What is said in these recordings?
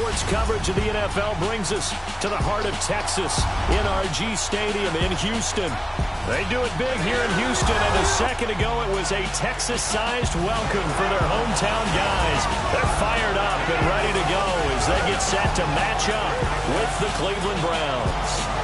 sports coverage of the NFL brings us to the heart of Texas, NRG Stadium in Houston. They do it big here in Houston, and a second ago it was a Texas-sized welcome for their hometown guys. They're fired up and ready to go as they get set to match up with the Cleveland Browns.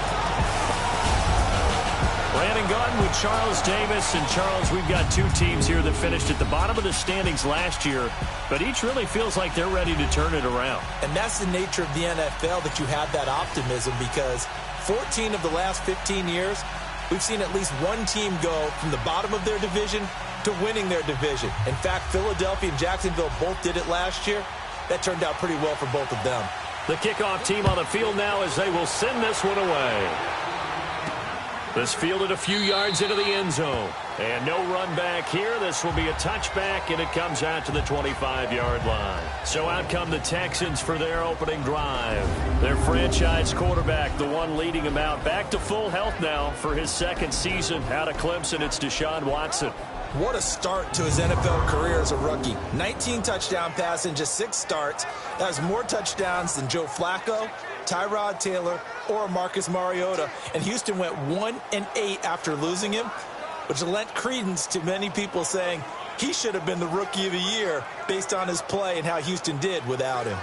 Brandon Gaudin with Charles Davis. And, Charles, we've got two teams here that finished at the bottom of the standings last year, but each really feels like they're ready to turn it around. And that's the nature of the NFL, that you have that optimism, because 14 of the last 15 years, we've seen at least one team go from the bottom of their division to winning their division. In fact, Philadelphia and Jacksonville both did it last year. That turned out pretty well for both of them. The kickoff team on the field now as they will send this one away. This fielded a few yards into the end zone. And no run back here. This will be a touchback, and it comes out to the 25-yard line. So out come the Texans for their opening drive. Their franchise quarterback, the one leading them out, back to full health now for his second season out of Clemson. It's Deshaun Watson. What a start to his NFL career as a rookie. 19 touchdown passes in just 6 starts. That was more touchdowns than Joe Flacco, Tyrod Taylor, or Marcus Mariota. And Houston went 1-8 after losing him, which lent credence to many people saying he should have been the Rookie of the Year based on his play and how Houston did without him.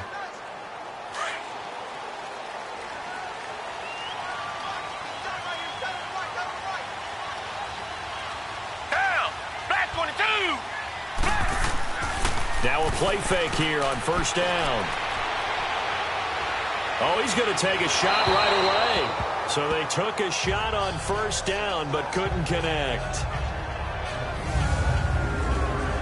Now a play fake here on first down. Oh, he's going to take a shot right away. So they took a shot on first down but couldn't connect.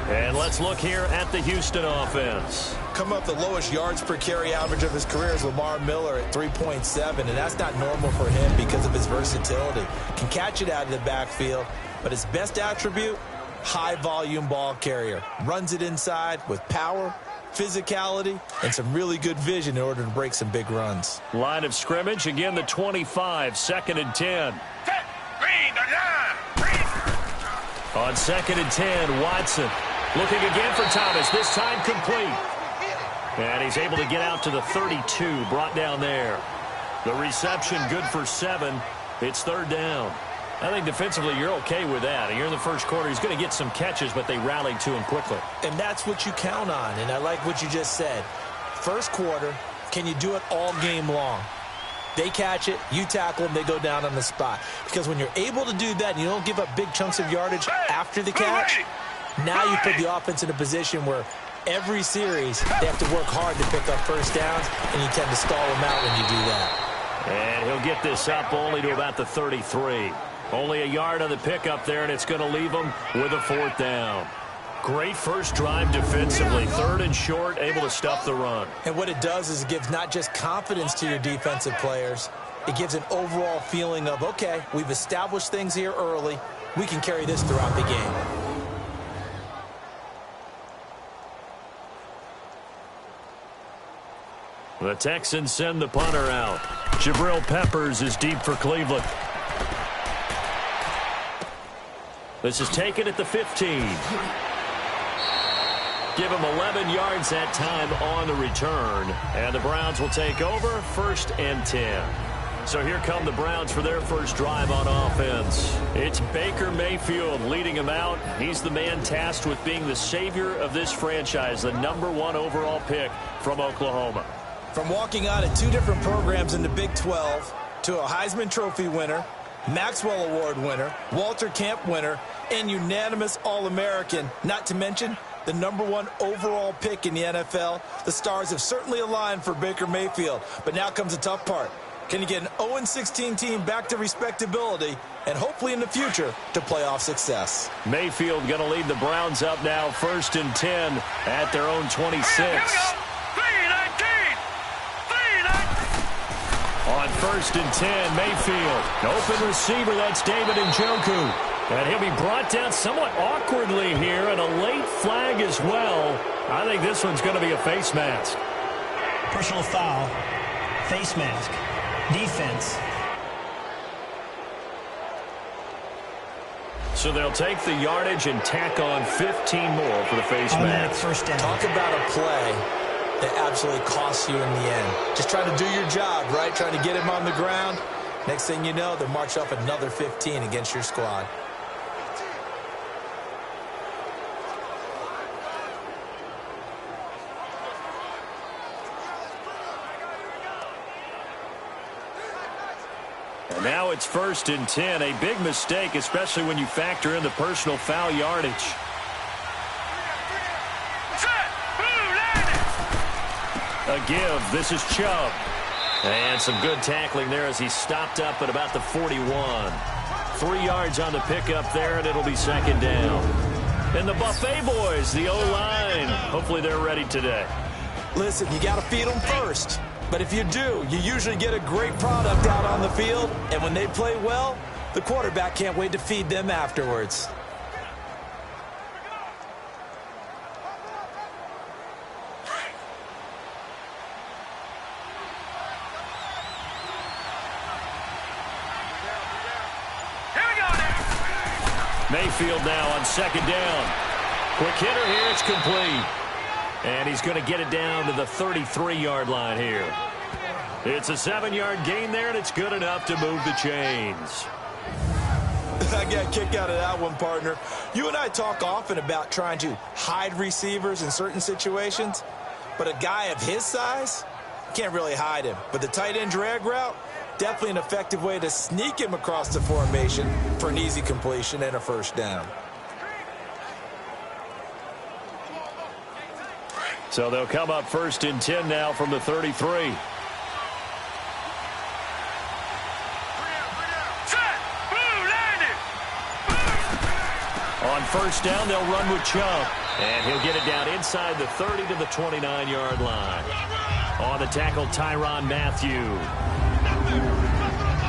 And let's look here at the Houston offense. Come up the lowest yards per carry average of his career is Lamar Miller at 3.7, and that's not normal for him because of his versatility. Can catch it out of the backfield, but his best attribute, high-volume ball carrier. Runs it inside with power, physicality, and some really good vision in order to break some big runs. Line of scrimmage, again the 25, 2nd and 10. On 2nd and 10, Watson looking again for Thomas, this time complete. And he's able to get out to the 32, brought down there. The reception good for 7. It's 3rd down. I think defensively you're okay with that. You're in the first quarter. He's going to get some catches, but they rallied to him quickly. And that's what you count on, and I like what you just said. First quarter, can you do it all game long? They catch it, you tackle them, they go down on the spot. Because when you're able to do that and you don't give up big chunks of yardage after the catch, now you put the offense in a position where every series they have to work hard to pick up first downs, and you tend to stall them out when you do that. And he'll get this up only to about the 33. Only a yard on the pickup there, and it's going to leave him with a 4th down. Great first drive defensively. 3rd and short, able to stuff the run. And what it does is it gives not just confidence to your defensive players, it gives an overall feeling of, okay, we've established things here early. We can carry this throughout the game. The Texans send the punter out. Jabril Peppers is deep for Cleveland. This is taken at the 15. Give him 11 yards that time on the return. And the Browns will take over 1st and 10. So here come the Browns for their first drive on offense. It's Baker Mayfield leading them out. He's the man tasked with being the savior of this franchise, the #1 overall pick from Oklahoma. From walking on at 2 different programs in the Big 12 to a Heisman Trophy winner, Maxwell Award winner, Walter Camp winner, and unanimous All-American, not to mention the #1 overall pick in the NFL. The stars have certainly aligned for Baker Mayfield, but now comes the tough part. Can you get an 0-16 team back to respectability and hopefully in the future to playoff success? Mayfield going to lead the Browns up now 1st and 10 at their own 26. On 1st and 10, Mayfield. Open receiver, that's David Njoku. And he'll be brought down somewhat awkwardly here, and a late flag as well. I think this one's going to be a face mask. Personal foul, face mask, defense. So they'll take the yardage and tack on 15 more for the face mask. First down. Talk about a play They absolutely cost you in the end. Just try to do your job, right? Trying to get him on the ground. Next thing you know, they'll march off another 15 against your squad. And now it's 1st and 10. A big mistake, especially when you factor in the personal foul yardage. A give. This is Chubb. And some good tackling there as he stopped up at about the 41. 3 yards on the pickup there, and it'll be 2nd down. And the Buffet boys, the O-line, hopefully they're ready today. Listen, you got to feed them first. But if you do, you usually get a great product out on the field. And when they play well, the quarterback can't wait to feed them afterwards. Mayfield now on 2nd down. Quick hitter here, it's complete. And he's going to get it down to the 33-yard line here. It's a 7-yard gain there, and it's good enough to move the chains. I got a kick out of that one, partner. You and I talk often about trying to hide receivers in certain situations, but a guy of his size, can't really hide him. But the tight end drag route, definitely an effective way to sneak him across the formation for an easy completion and a 1st down. So they'll come up 1st and 10 now from the 33. On 1st down, they'll run with Chubb. And he'll get it down inside the 30 to the 29-yard line. On the tackle, Tyrann Mathieu.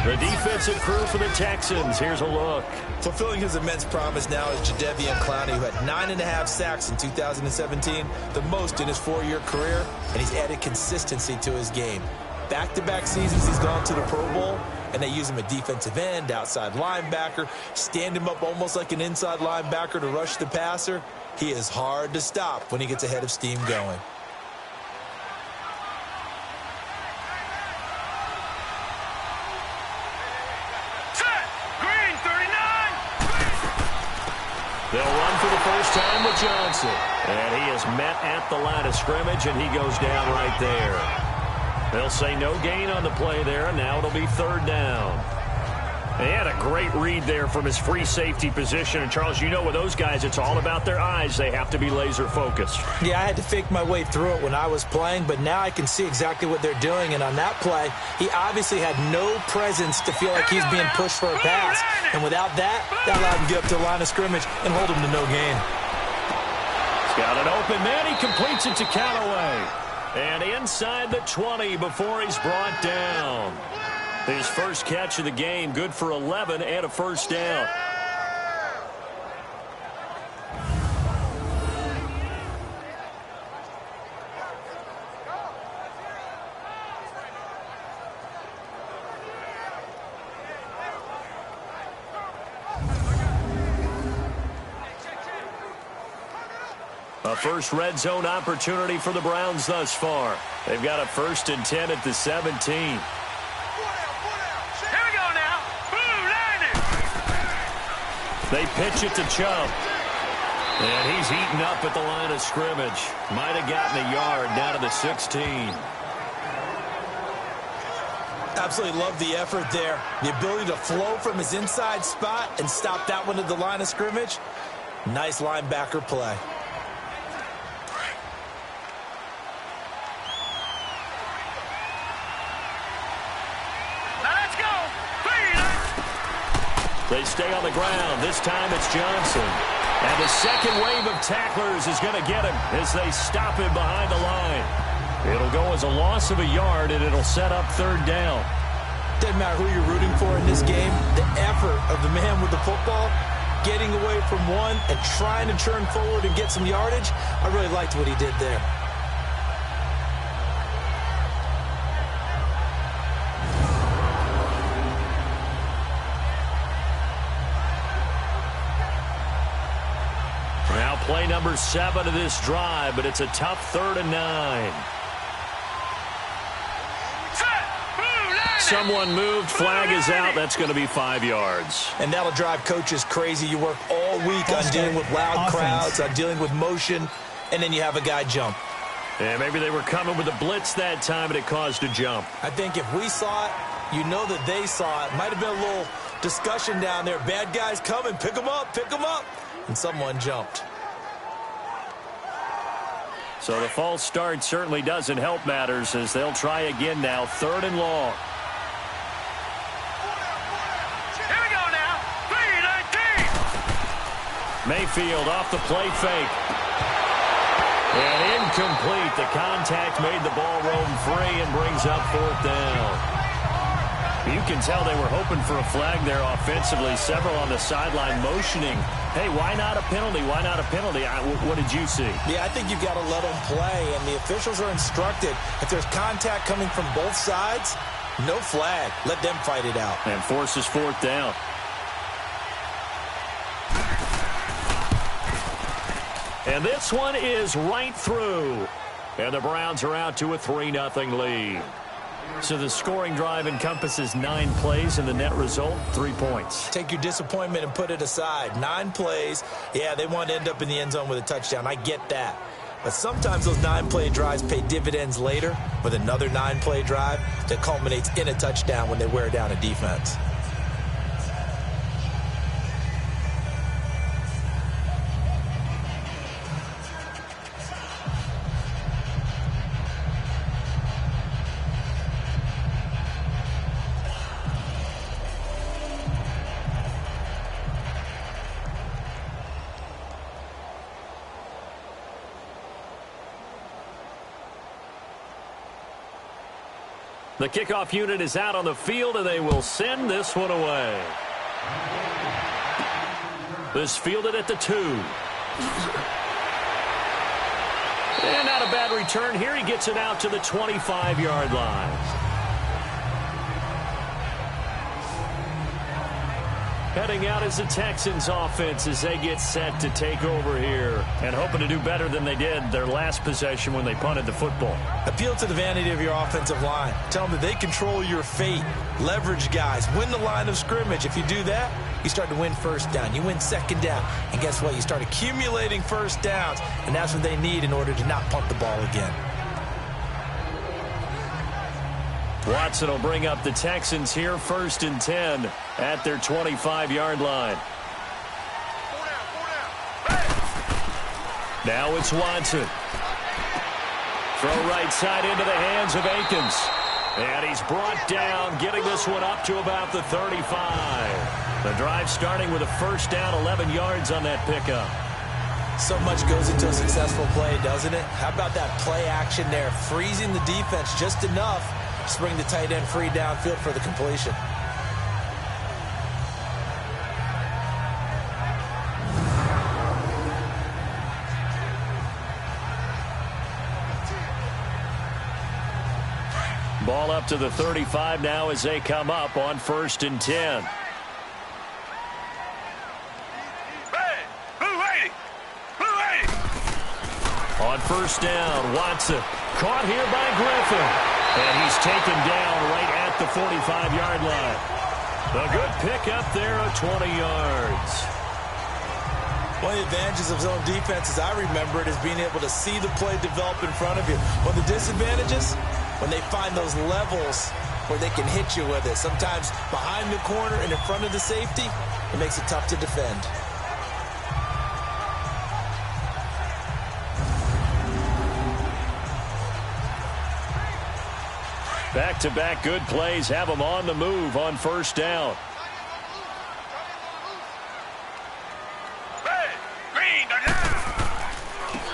The defensive crew for the Texans. Here's a look. Fulfilling his immense promise now is Jadeveon Clowney, who had 9.5 sacks in 2017, the most in his 4-year career, and he's added consistency to his game. Back-to-back seasons he's gone to the Pro Bowl, and they use him at defensive end, outside linebacker, stand him up almost like an inside linebacker to rush the passer. He is hard to stop when he gets a head of steam going. They'll run for the first time with Johnson. And he is met at the line of scrimmage, and he goes down right there. They'll say no gain on the play there, and now it'll be 3rd down. They had a great read there from his free safety position. And, Charles, you know with those guys, it's all about their eyes. They have to be laser-focused. Yeah, I had to fake my way through it when I was playing, but now I can see exactly what they're doing. And on that play, he obviously had no presence to feel like he's being pushed for a pass. And without that, that allowed him to get up to the line of scrimmage and hold him to no gain. He's got an open man. He completes it to Callaway. And inside the 20 before he's brought down. His first catch of the game, good for 11 and a 1st down. A first red zone opportunity for the Browns thus far. They've got a 1st and 10 at the 17. They pitch it to Chubb. And he's eaten up at the line of scrimmage. Might have gotten a yard down to the 16. Absolutely love the effort there. The ability to flow from his inside spot and stop that one at the line of scrimmage. Nice linebacker play. They stay on the ground. This time it's Johnson. And the second wave of tacklers is going to get him as they stop him behind the line. It'll go as a loss of a yard, and it'll set up 3rd down. Doesn't matter who you're rooting for in this game. The effort of the man with the football, getting away from one and trying to turn forward and get some yardage, I really liked what he did there. Now play number 7 of this drive, but it's a tough 3rd and 9. someone moved. Flag is out. That's going to be 5 yards. And that'll drive coaches crazy. You work all week on dealing with loud crowds, on dealing with motion, and then you have a guy jump. And maybe they were coming with a blitz that time, and it caused a jump. I think if we saw it, you know that they saw it. Might have been a little discussion down there. Bad guys coming. Pick them up. Pick them up. And someone jumped. So the false start certainly doesn't help matters as they'll try again now. 3rd and long. Here we go now. 3-19. Mayfield off the play fake. And incomplete. The contact made the ball roam free and brings up 4th down. You can tell they were hoping for a flag there offensively. Several on the sideline motioning. Hey, why not a penalty? Why not a penalty? What did you see? Yeah, I think you've got to let them play, and the officials are instructed. If there's contact coming from both sides, no flag. Let them fight it out. And forces 4th down. And this one is right through. And the Browns are out to a 3-0 lead. So the scoring drive encompasses 9 plays, and the net result, 3 points. Take your disappointment and put it aside. 9 plays. Yeah, they want to end up in the end zone with a touchdown. I get that. But sometimes those 9-play drives pay dividends later with another 9-play drive that culminates in a touchdown when they wear down a defense. The kickoff unit is out on the field, and they will send this one away. This fielded at the 2. And not a bad return here. He gets it out to the 25-yard line. Heading out is the Texans offense as they get set to take over here and hoping to do better than they did their last possession when they punted the football. Appeal to the vanity of your offensive line. Tell them that they control your fate. Leverage guys. Win the line of scrimmage. If you do that, you start to win 1st down. You win 2nd down. And guess what? You start accumulating 1st downs. And that's what they need in order to not punt the ball again. Watson will bring up the Texans here 1st and 10 at their 25-yard line. Now it's Watson. Throw right side into the hands of Akins. And he's brought down, getting this one up to about the 35. The drive starting with a 1st down, 11 yards on that pickup. So much goes into a successful play, doesn't it? How about that play action there? Freezing the defense just enough to bring the tight end free downfield for the completion. Ball up to the 35 now as they come up on 1st and 10. On 1st down, Watson caught here by Griffin. And he's taken down right at the 45-yard line. A good pickup there of 20 yards. One of the advantages of zone defense, as I remember it, is being able to see the play develop in front of you. One of the disadvantages, when they find those levels where they can hit you with it. Sometimes behind the corner and in front of the safety, it makes it tough to defend. Back-to-back good plays have them on the move on 1st down.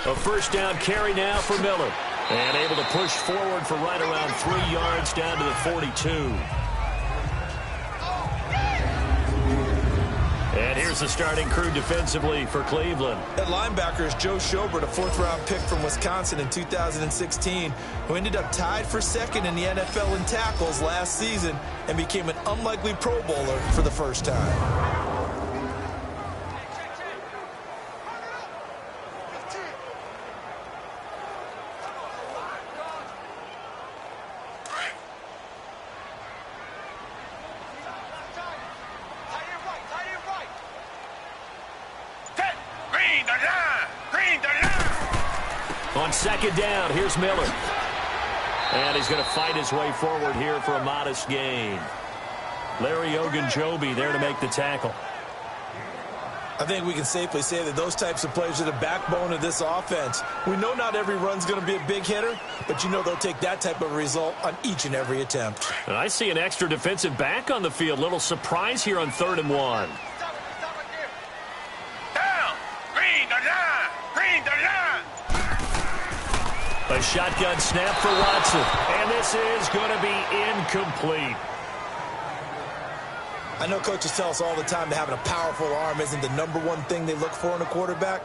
A 1st down carry now for Miller. And able to push forward for right around 3 yards down to the 42. And here's the starting crew defensively for Cleveland. That linebacker is Joe Schobert, a 4th-round pick from Wisconsin in 2016, who ended up tied for 2nd in the NFL in tackles last season and became an unlikely Pro Bowler for the first time. On second down, here's Miller. And he's going to fight his way forward here for a modest gain. Larry Ogunjobi there to make the tackle. I think we can safely say that those types of plays are the backbone of this offense. We know not every run's going to be a big hitter, but you know they'll take that type of result on each and every attempt. And I see an extra defensive back on the field. Little surprise here on 3rd and 1. Down. Green the line. Green the line. A shotgun snap for Watson. And this is going to be incomplete. I know coaches tell us all the time that having a powerful arm isn't the #1 thing they look for in a quarterback.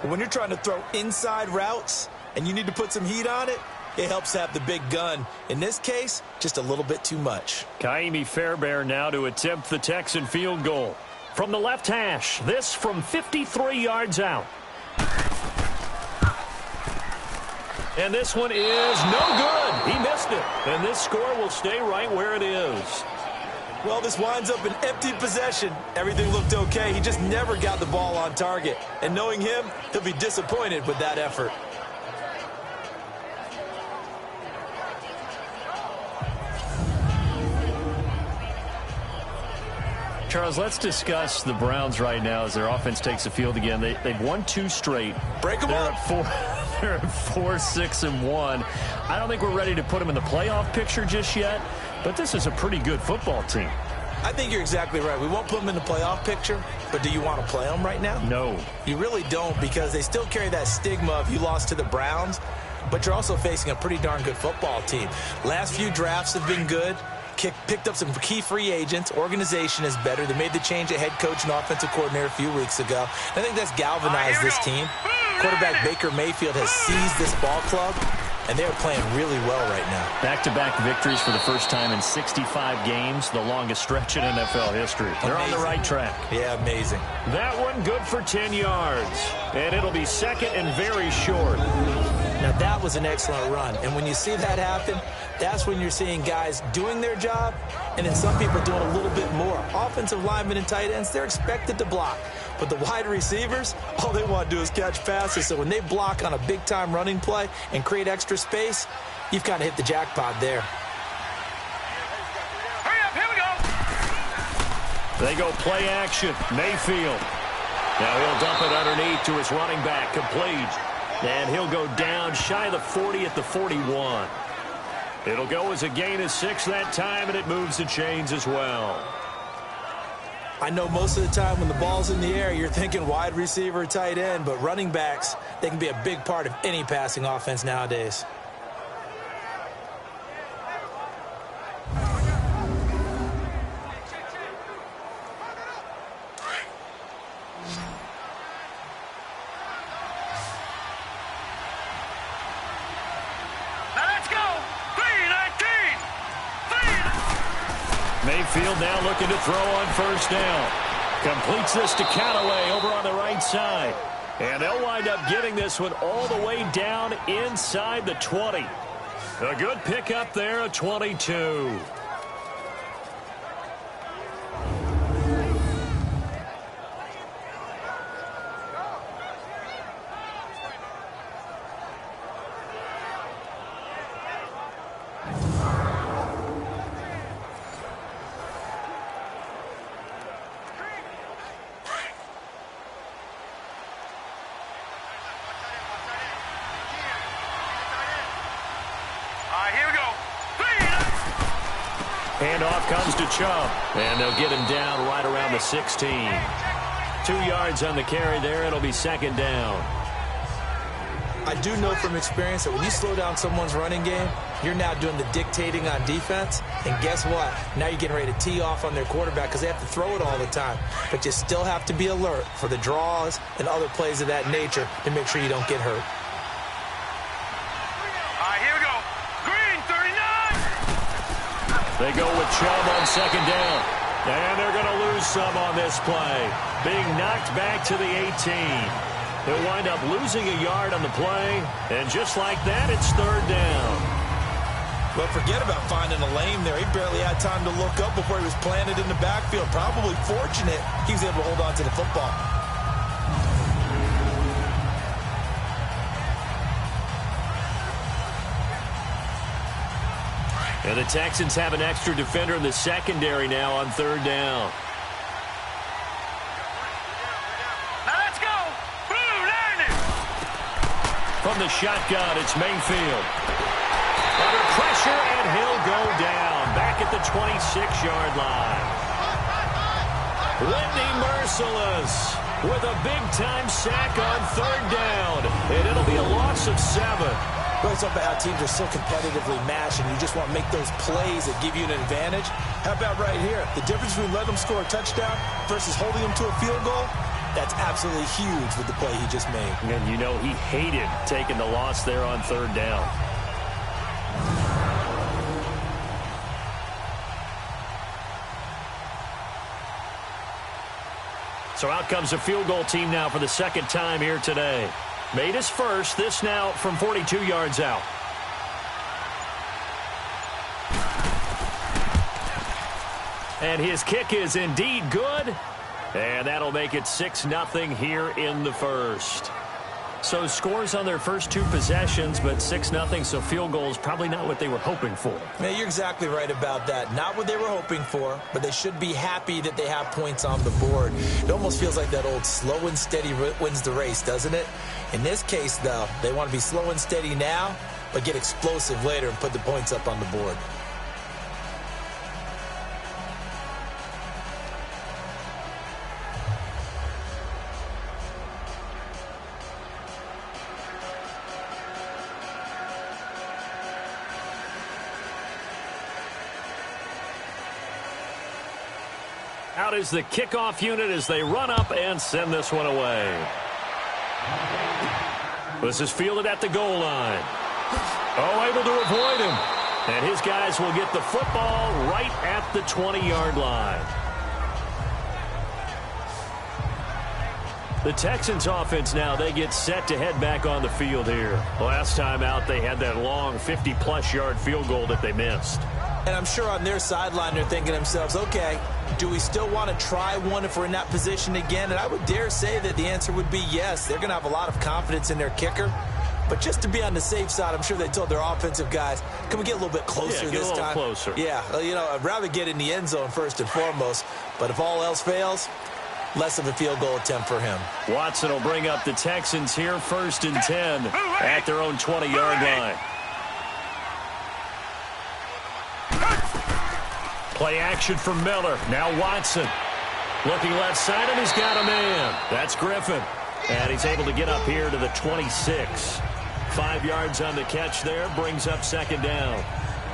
But when you're trying to throw inside routes and you need to put some heat on it, it helps have the big gun. In this case, just a little bit too much. Kaimi Fairbairn now to attempt the Texan field goal. From the left hash, this from 53 yards out. And this one is no good. He missed it. And this score will stay right where it is. Well, this winds up an empty possession. Everything looked okay. He just never got the ball on target. And knowing him, he'll be disappointed with that effort. Charles, let's discuss the Browns right now as their offense takes the field again. They've won 2 straight. Break them up. They're at 4-6-1. I don't think we're ready to put them in the playoff picture just yet, but this is a pretty good football team. I think you're exactly right. We won't put them in the playoff picture, but do you want to play them right now? No. You really don't, because they still carry that stigma of you lost to the Browns, but you're also facing a pretty darn good football team. Last few drafts have been good. Picked up some key free agents. Organization is better. They made the change at head coach and offensive coordinator a few weeks ago. I think that's galvanized this team. Quarterback Baker Mayfield has seized this ball club, and they're playing really well right now. Back-to-back victories for the first time in 65 games, the longest stretch in NFL history. They're on the right track. Yeah, amazing. That one good for 10 yards, and it'll be second and very short. Now, that was an excellent run, and when you see that happen, that's when you're seeing guys doing their job, and then some people doing a little bit more. Offensive linemen and tight ends, they're expected to block. But the wide receivers, all they want to do is catch passes. So when they block on a big-time running play and create extra space, you've kind of hit the jackpot there. Hurry up, here we go. They go play action. Mayfield. Now he'll dump it underneath to his running back. Complete. And he'll go down shy of the 40 at the 41. It'll go as a gain of 6 that time, and it moves the chains as well. I know most of the time when the ball's in the air, you're thinking wide receiver, tight end, but running backs, they can be a big part of any passing offense nowadays. Mayfield now looking to throw on first down. Completes this to Callaway over on the right side. And they'll wind up getting this one all the way down inside the 20. A good pickup there at 22. Handoff comes to Chubb, and they'll get him down right around the 16. 2 yards on the carry there. It'll be second down. I do know from experience that when you slow down someone's running game, you're now doing the dictating on defense. And guess what? Now you're getting ready to tee off on their quarterback because they have to throw it all the time. But you still have to be alert for the draws and other plays of that nature to make sure you don't get hurt. They go with Chubb on second down. And they're going to lose some on this play. Being knocked back to the 18. They'll wind up losing a yard on the play. And just like that, it's third down. Well, forget about finding a lane there. He barely had time to look up before he was planted in the backfield. Probably fortunate he was able to hold on to the football. And the Texans have an extra defender in the secondary now on third down. Now let's go. Blue, learn it. From the shotgun, it's Mayfield. Under pressure, and he'll go down. Back at the 26-yard line. Whitney Merciless with a big-time sack on third down. And it'll be a loss of 7. Really something about how teams are so competitively matched, and you just want to make those plays that give you an advantage. How about right here? The difference between letting them score a touchdown versus holding them to a field goal, that's absolutely huge with the play he just made. And you know he hated taking the loss there on third down. So out comes a field goal team now for the second time here today. Made his first, this now from 42 yards out. And his kick is indeed good. And that'll make it 6-0 here in the first. So scores on their first 2 possessions, but 6-0, so field goal is probably not what they were hoping for. Man, you're exactly right about that. Not what they were hoping for, but they should be happy that they have points on the board. It almost feels like that old slow and steady wins the race, doesn't it? In this case, though, they want to be slow and steady now, but get explosive later and put the points up on the board. Out is the kickoff unit as they run up and send this one away. This is fielded at the goal line. Oh, able to avoid him. And his guys will get the football right at the 20-yard line. The Texans offense now, they get set to head back on the field here. Last time out, they had that long 50-plus yard field goal that they missed. And I'm sure on their sideline they're thinking to themselves, okay, do we still want to try one if we're in that position again? And I would dare say that the answer would be yes. They're going to have a lot of confidence in their kicker. But just to be on the safe side, I'm sure they told their offensive guys, can we get a little bit closer this time? Yeah, get a little closer. Yeah, you know, I'd rather get in the end zone first and foremost. But if all else fails, less of a field goal attempt for him. Watson will bring up the Texans here 1st and 10 at their own 20-yard line. Play action from Miller. Now Watson. Looking left side, and he's got a man. That's Griffin. And he's able to get up here to the 26. 5 yards on the catch there. Brings up 2nd down.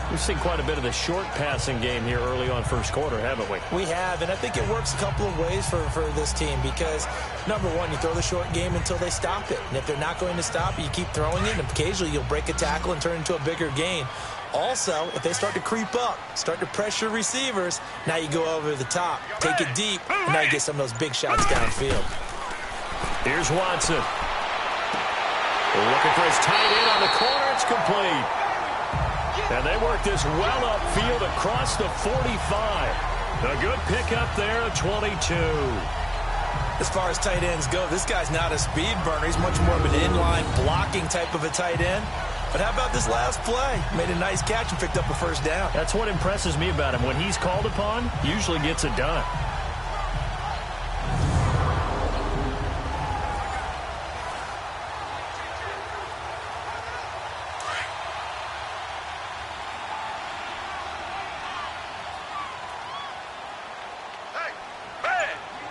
We've seen quite a bit of the short passing game here early on first quarter, haven't we? We have, and I think it works a couple of ways for this team because, number one, you throw the short game until they stop it. And if they're not going to stop it, you keep throwing it, and occasionally you'll break a tackle and turn it into a bigger gain. Also, if they start to creep up, start to pressure receivers, now you go over the top, take it deep, and now you get some of those big shots downfield. Here's Watson. Looking for his tight end on the corner. It's complete. And they work this well upfield across the 45. A good pickup there at 22. As far as tight ends go, this guy's not a speed burner. He's much more of an inline blocking type of a tight end. But how about this last play? Made a nice catch and picked up a 1st down. That's what impresses me about him. When he's called upon, usually gets it done.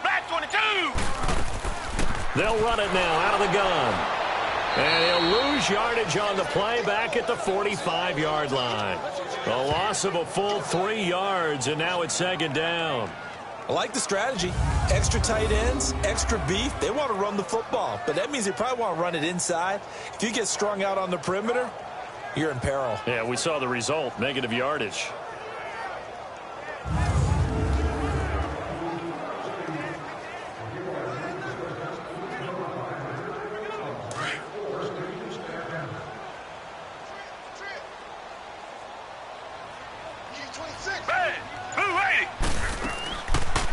Black 22. They'll run it now out of the gun. And he'll lose yardage on the play back at the 45-yard line. A loss of a full 3 yards, and now it's 2nd down. I like the strategy. Extra tight ends, extra beef. They want to run the football, but that means they probably want to run it inside. If you get strung out on the perimeter, you're in peril. Yeah, we saw the result, negative yardage.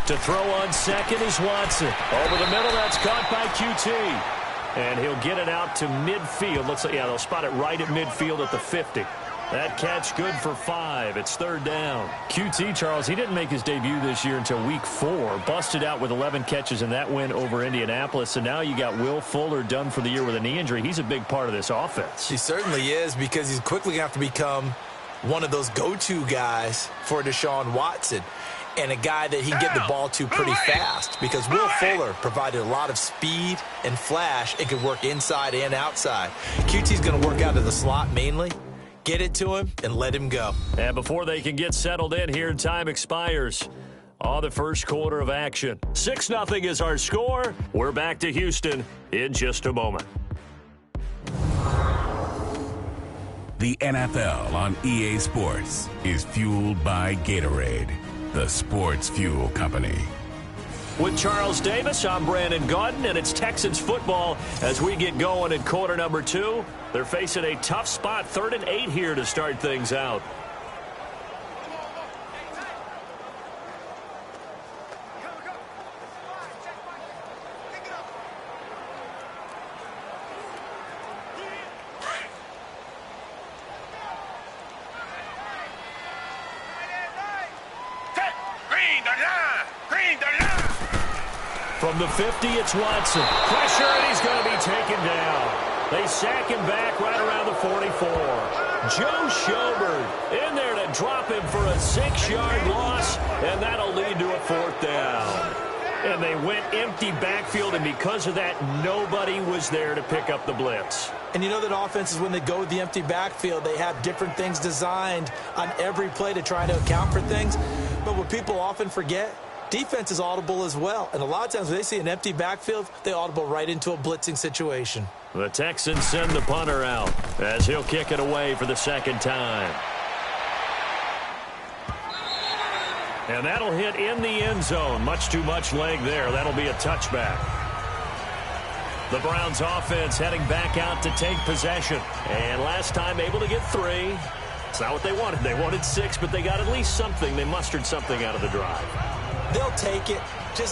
To throw on second is Watson. Over the middle, that's caught by QT. And he'll get it out to midfield. Looks like, yeah, they'll spot it right at midfield at the 50. That catch good for 5. It's third down. QT, Charles, he didn't make his debut this year until week 4. Busted out with 11 catches in that win over Indianapolis. And now you got Will Fuller done for the year with a knee injury. He's a big part of this offense. He certainly is, because he's quickly going to have to become one of those go-to guys for Deshaun Watson, and a guy that he can get the ball to pretty fast, because Will Fuller provided a lot of speed and flash and could work inside and outside. QT's going to work out of the slot mainly. Get it to him and let him go. And before they can get settled in here, time expires on the first quarter of action. 6-0 is our score. We're back to Houston in just a moment. The NFL on EA Sports is fueled by Gatorade, the sports fuel company. With Charles Davis, I'm Brandon Gaudin, and it's Texans football as we get going in quarter number 2. They're facing a tough spot, 3rd and 8 here to start things out. From the 50, it's Watson. Pressure, and he's going to be taken down. They sack him back right around the 44. Joe Schobert in there to drop him for a 6-yard loss, and that'll lead to a 4th down. And they went empty backfield, and because of that, nobody was there to pick up the blitz. And you know that offenses, when they go with the empty backfield, they have different things designed on every play to try to account for things. But what people often forget, defense is audible as well. And a lot of times when they see an empty backfield, they audible right into a blitzing situation. The Texans send the punter out as he'll kick it away for the 2nd time. And that'll hit in the end zone. Much too much leg there. That'll be a touchback. The Browns offense heading back out to take possession. And last time able to get 3. It's not what they wanted. They wanted 6, but they got at least something. They mustered something out of the drive. They'll take it.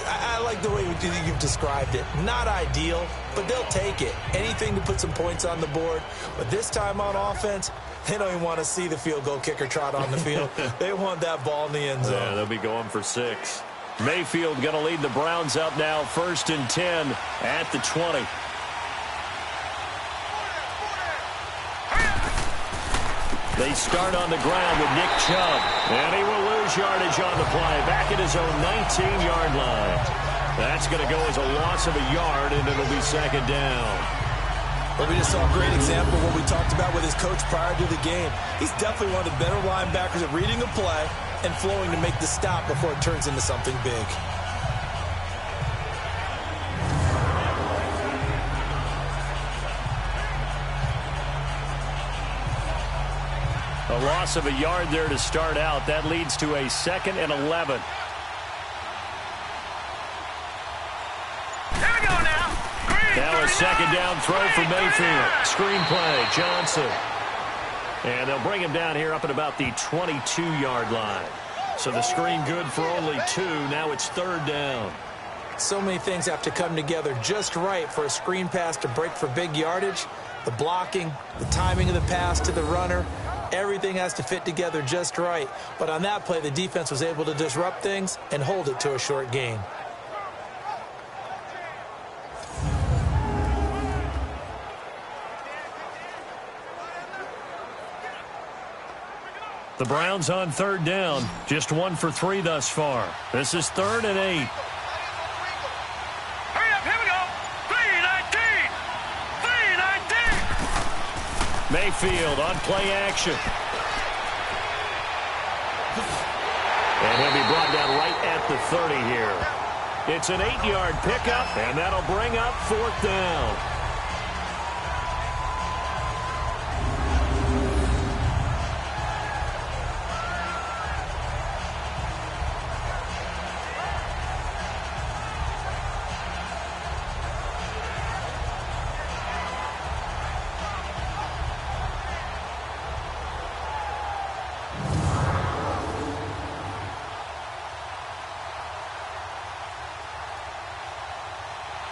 I like the way you've described it. Not ideal, but they'll take it. Anything to put some points on the board. But this time on offense, they don't even want to see the field goal kicker trot on the field. They want that ball in the end zone. Yeah, they'll be going for 6. Mayfield going to lead the Browns up now, 1st and 10 at the 20. They start on the ground with Nick Chubb, and he will lose yardage on the play, back at his own 19-yard line. That's going to go as a loss of a yard, and it'll be 2nd down. Well, we just saw a great example of what we talked about with his coach prior to the game. He's definitely one of the better linebackers at reading a play and flowing to make the stop before it turns into something big. A loss of a yard there to start out. That leads to a 2nd and 11. Here we go now. Now a 2nd down throw for Mayfield. Screen play, Johnson. And they'll bring him down here up at about the 22-yard line. So the screen good for only 2. Now it's 3rd down. So many things have to come together just right for a screen pass to break for big yardage. The blocking, the timing of the pass to the runner, everything has to fit together just right. But on that play, the defense was able to disrupt things and hold it to a short gain. The Browns on 3rd down. Just 1 for 3 thus far. This is 3rd and 8. Hurry up, here we go. 3-19. Mayfield on play action. And he'll be brought down right at the 30 here. It's an 8-yard pickup, and that'll bring up 4th down.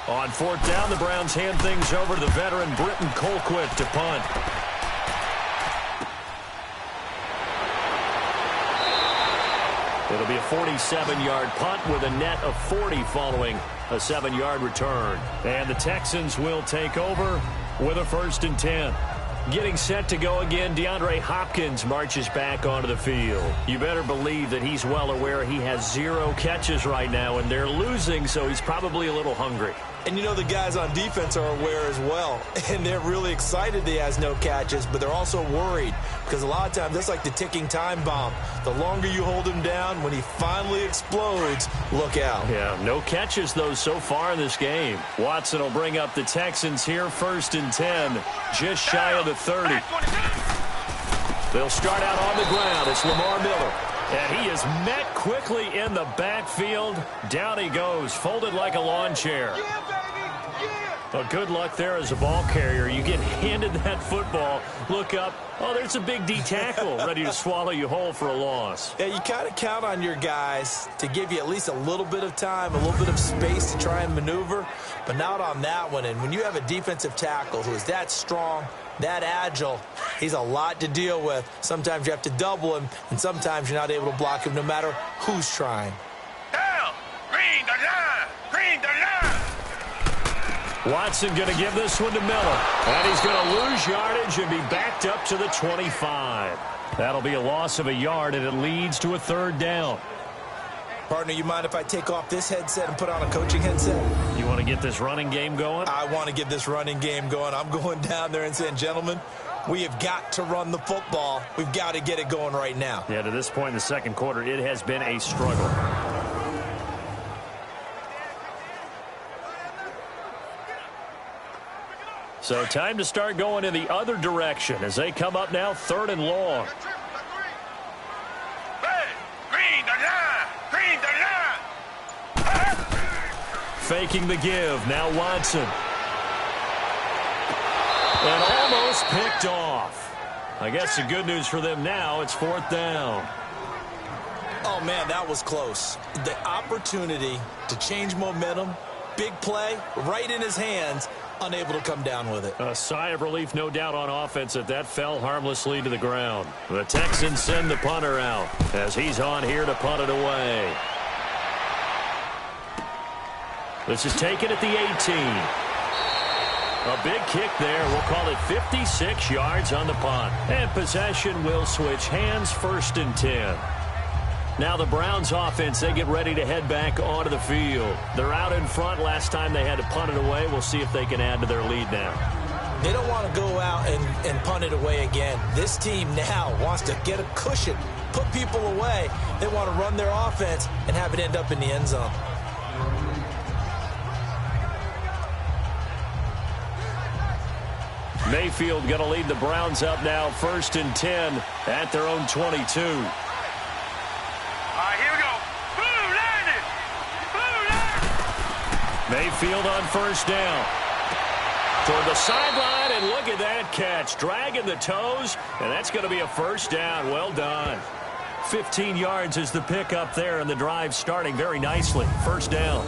On 4th down, the Browns hand things over to the veteran Britton Colquitt to punt. It'll be a 47-yard punt with a net of 40 following a 7-yard return. And the Texans will take over with a 1st and 10. Getting set to go again, DeAndre Hopkins marches back onto the field. You better believe that he's well aware he has 0 catches right now, and they're losing, so he's probably a little hungry. And you know the guys on defense are aware as well. And they're really excited that he has no catches, but they're also worried because a lot of times that's like the ticking time bomb. The longer you hold him down, when he finally explodes, look out. Yeah, no catches, though, so far in this game. Watson will bring up the Texans here, 1st and 10, just shy of the 30. They'll start out on the ground. It's Lamar Miller. And he is met quickly in the backfield. Down he goes, folded like a lawn chair. Well, good luck there as a ball carrier. You get handed that football, look up, oh, there's a big D tackle ready to swallow you whole for a loss. Yeah, you kind of count on your guys to give you at least a little bit of time, a little bit of space to try and maneuver, but not on that one. And when you have a defensive tackle who is that strong, that agile, he's a lot to deal with. Sometimes you have to double him, and sometimes you're not able to block him no matter who's trying. Down. Green the line. Green the line. Watson going to give this one to Miller. And he's going to lose yardage and be backed up to the 25. That'll be a loss of a yard, and it leads to a 3rd down. Partner, you mind if I take off this headset and put on a coaching headset? You want to get this running game going? I want to get this running game going. I'm going down there and saying, gentlemen, we have got to run the football. We've got to get it going right now. Yeah, to this point in the 2nd quarter, it has been a struggle. So time to start going in the other direction as they come up now 3rd and long. Green the line. Green the line. Faking the give. Now Watson. And almost picked off. I guess the good news for them now, it's 4th down. Oh, man, that was close. The opportunity to change momentum, big play, right in his hands, unable to come down with it. A sigh of relief, no doubt, on offense that fell harmlessly to the ground. The Texans send the punter out as he's on here to punt it away. This is taken at the 18. A big kick there. We'll call it 56 yards on the punt. And possession will switch hands, 1st and 10. Now the Browns offense, they get ready to head back onto the field. They're out in front. Last time they had to punt it away. We'll see if they can add to their lead now. They don't want to go out and punt it away again. This team now wants to get a cushion, put people away. They want to run their offense and have it end up in the end zone. Mayfield going to lead the Browns up now, 1st and 10 at their own 22. All right, here we go. Blue line it. Blue line. Mayfield on 1st down. Toward the sideline, and look at that catch. Dragging the toes, and that's going to be a 1st down. Well done. 15 yards is the pickup there, and the drive starting very nicely. 1st down.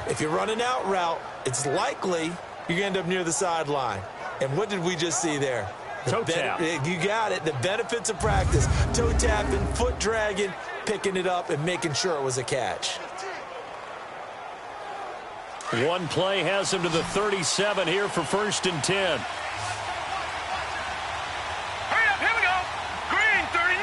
If you're running out route, it's likely you're going to end up near the sideline. And what did we just see there? Toe tap. You got it. The benefits of practice. Toe tapping, foot dragging, picking it up, and making sure it was a catch. One play has him to the 37 here for 1st and 10. Hurry up, here we go. Green 39.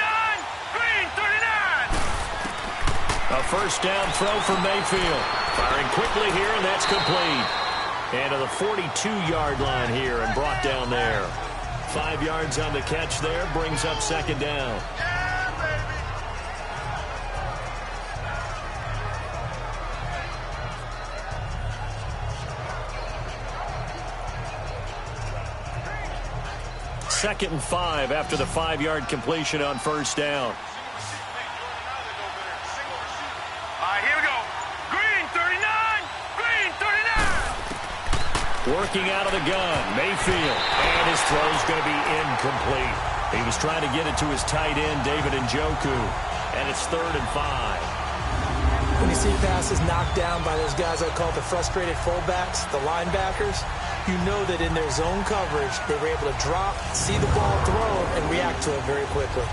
Green 39. A 1st down throw for Mayfield. Firing quickly here, and that's complete. And to the 42-yard line here and brought down there. 5 yards on the catch there, brings up 2nd down. Second and 5 after the 5-yard completion on 1st down. Working out of the gun, Mayfield, and his throw's going to be incomplete. He was trying to get it to his tight end, David Njoku, and it's 3rd and 5. When you see passes knocked down by those guys I call the frustrated fullbacks, the linebackers, you know that in their zone coverage, they were able to drop, see the ball thrown, and react to it very quickly.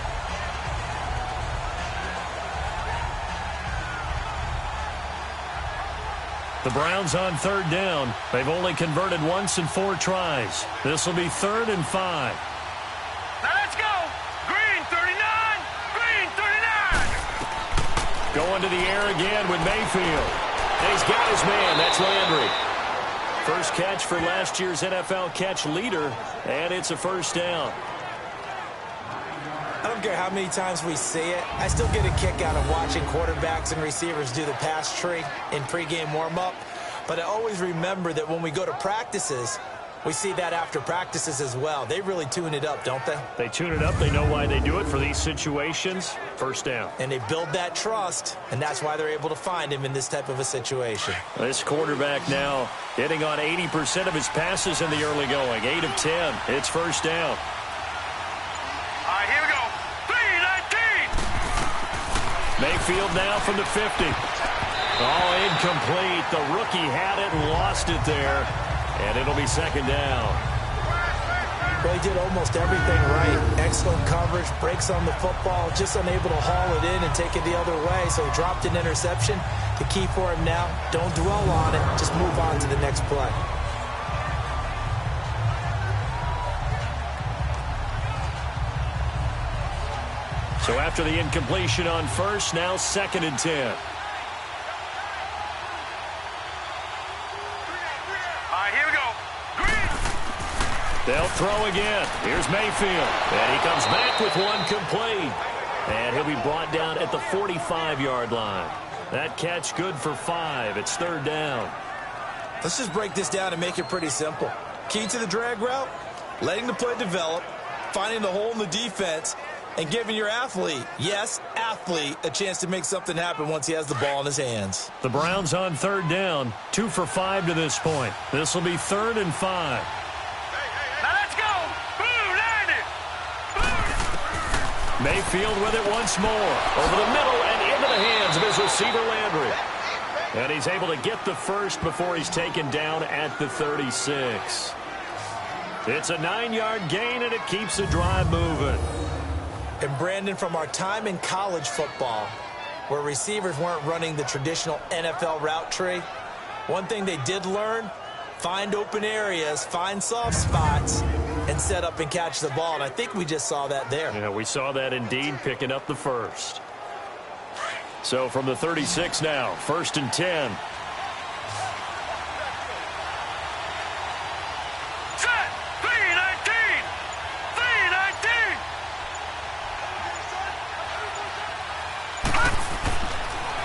The Browns on third down. They've only converted once in 4 tries. This will be 3rd and 5. Now let's go. Green 39. Green 39. Going to the air again with Mayfield. And he's got his man. That's Landry. First catch for last year's NFL catch leader, and it's a first down. I don't care how many times we see it. I still get a kick out of watching quarterbacks and receivers do the pass tree in pregame warm-up. But I always remember that when we go to practices, we see that after practices as well. They really tune it up, don't they? They tune it up. They know why they do it for these situations. First down. And they build that trust, and that's why they're able to find him in this type of a situation. This quarterback now hitting on 80% of his passes in the early going. 8 of 10. It's first down. All right, here we go. 3-19. Mayfield now from the 50. Oh, incomplete. The rookie had it and lost it there. And it'll be second down. Well, he did almost everything right. Excellent coverage, breaks on the football, just unable to haul it in and take it the other way. So he dropped an interception. The key for him now, don't dwell on it. Just move on to the next play. So after the incompletion on first, now 2nd and 10. They'll throw again. Here's Mayfield. And he comes back with one complete. And he'll be brought down at the 45-yard line. That catch good for 5. It's 3rd down. Let's just break this down and make it pretty simple. Key to the drag route, letting the play develop, finding the hole in the defense, and giving your athlete, yes, athlete, a chance to make something happen once he has the ball in his hands. The Browns on 3rd down. 2 for 5 to this point. This will be 3rd and 5. Mayfield with it once more. Over the middle and into the hands of his receiver, Landry. And he's able to get the first before he's taken down at the 36. It's a 9-yard gain, and it keeps the drive moving. And, Brandon, from our time in college football, where receivers weren't running the traditional NFL route tree, one thing they did learn, find open areas, find soft spots, and set up and catch the ball. And I think we just saw that there. Yeah, we saw that indeed, picking up the first. So from the 36 now, 1st and 10. Set! 3-19! 3-19!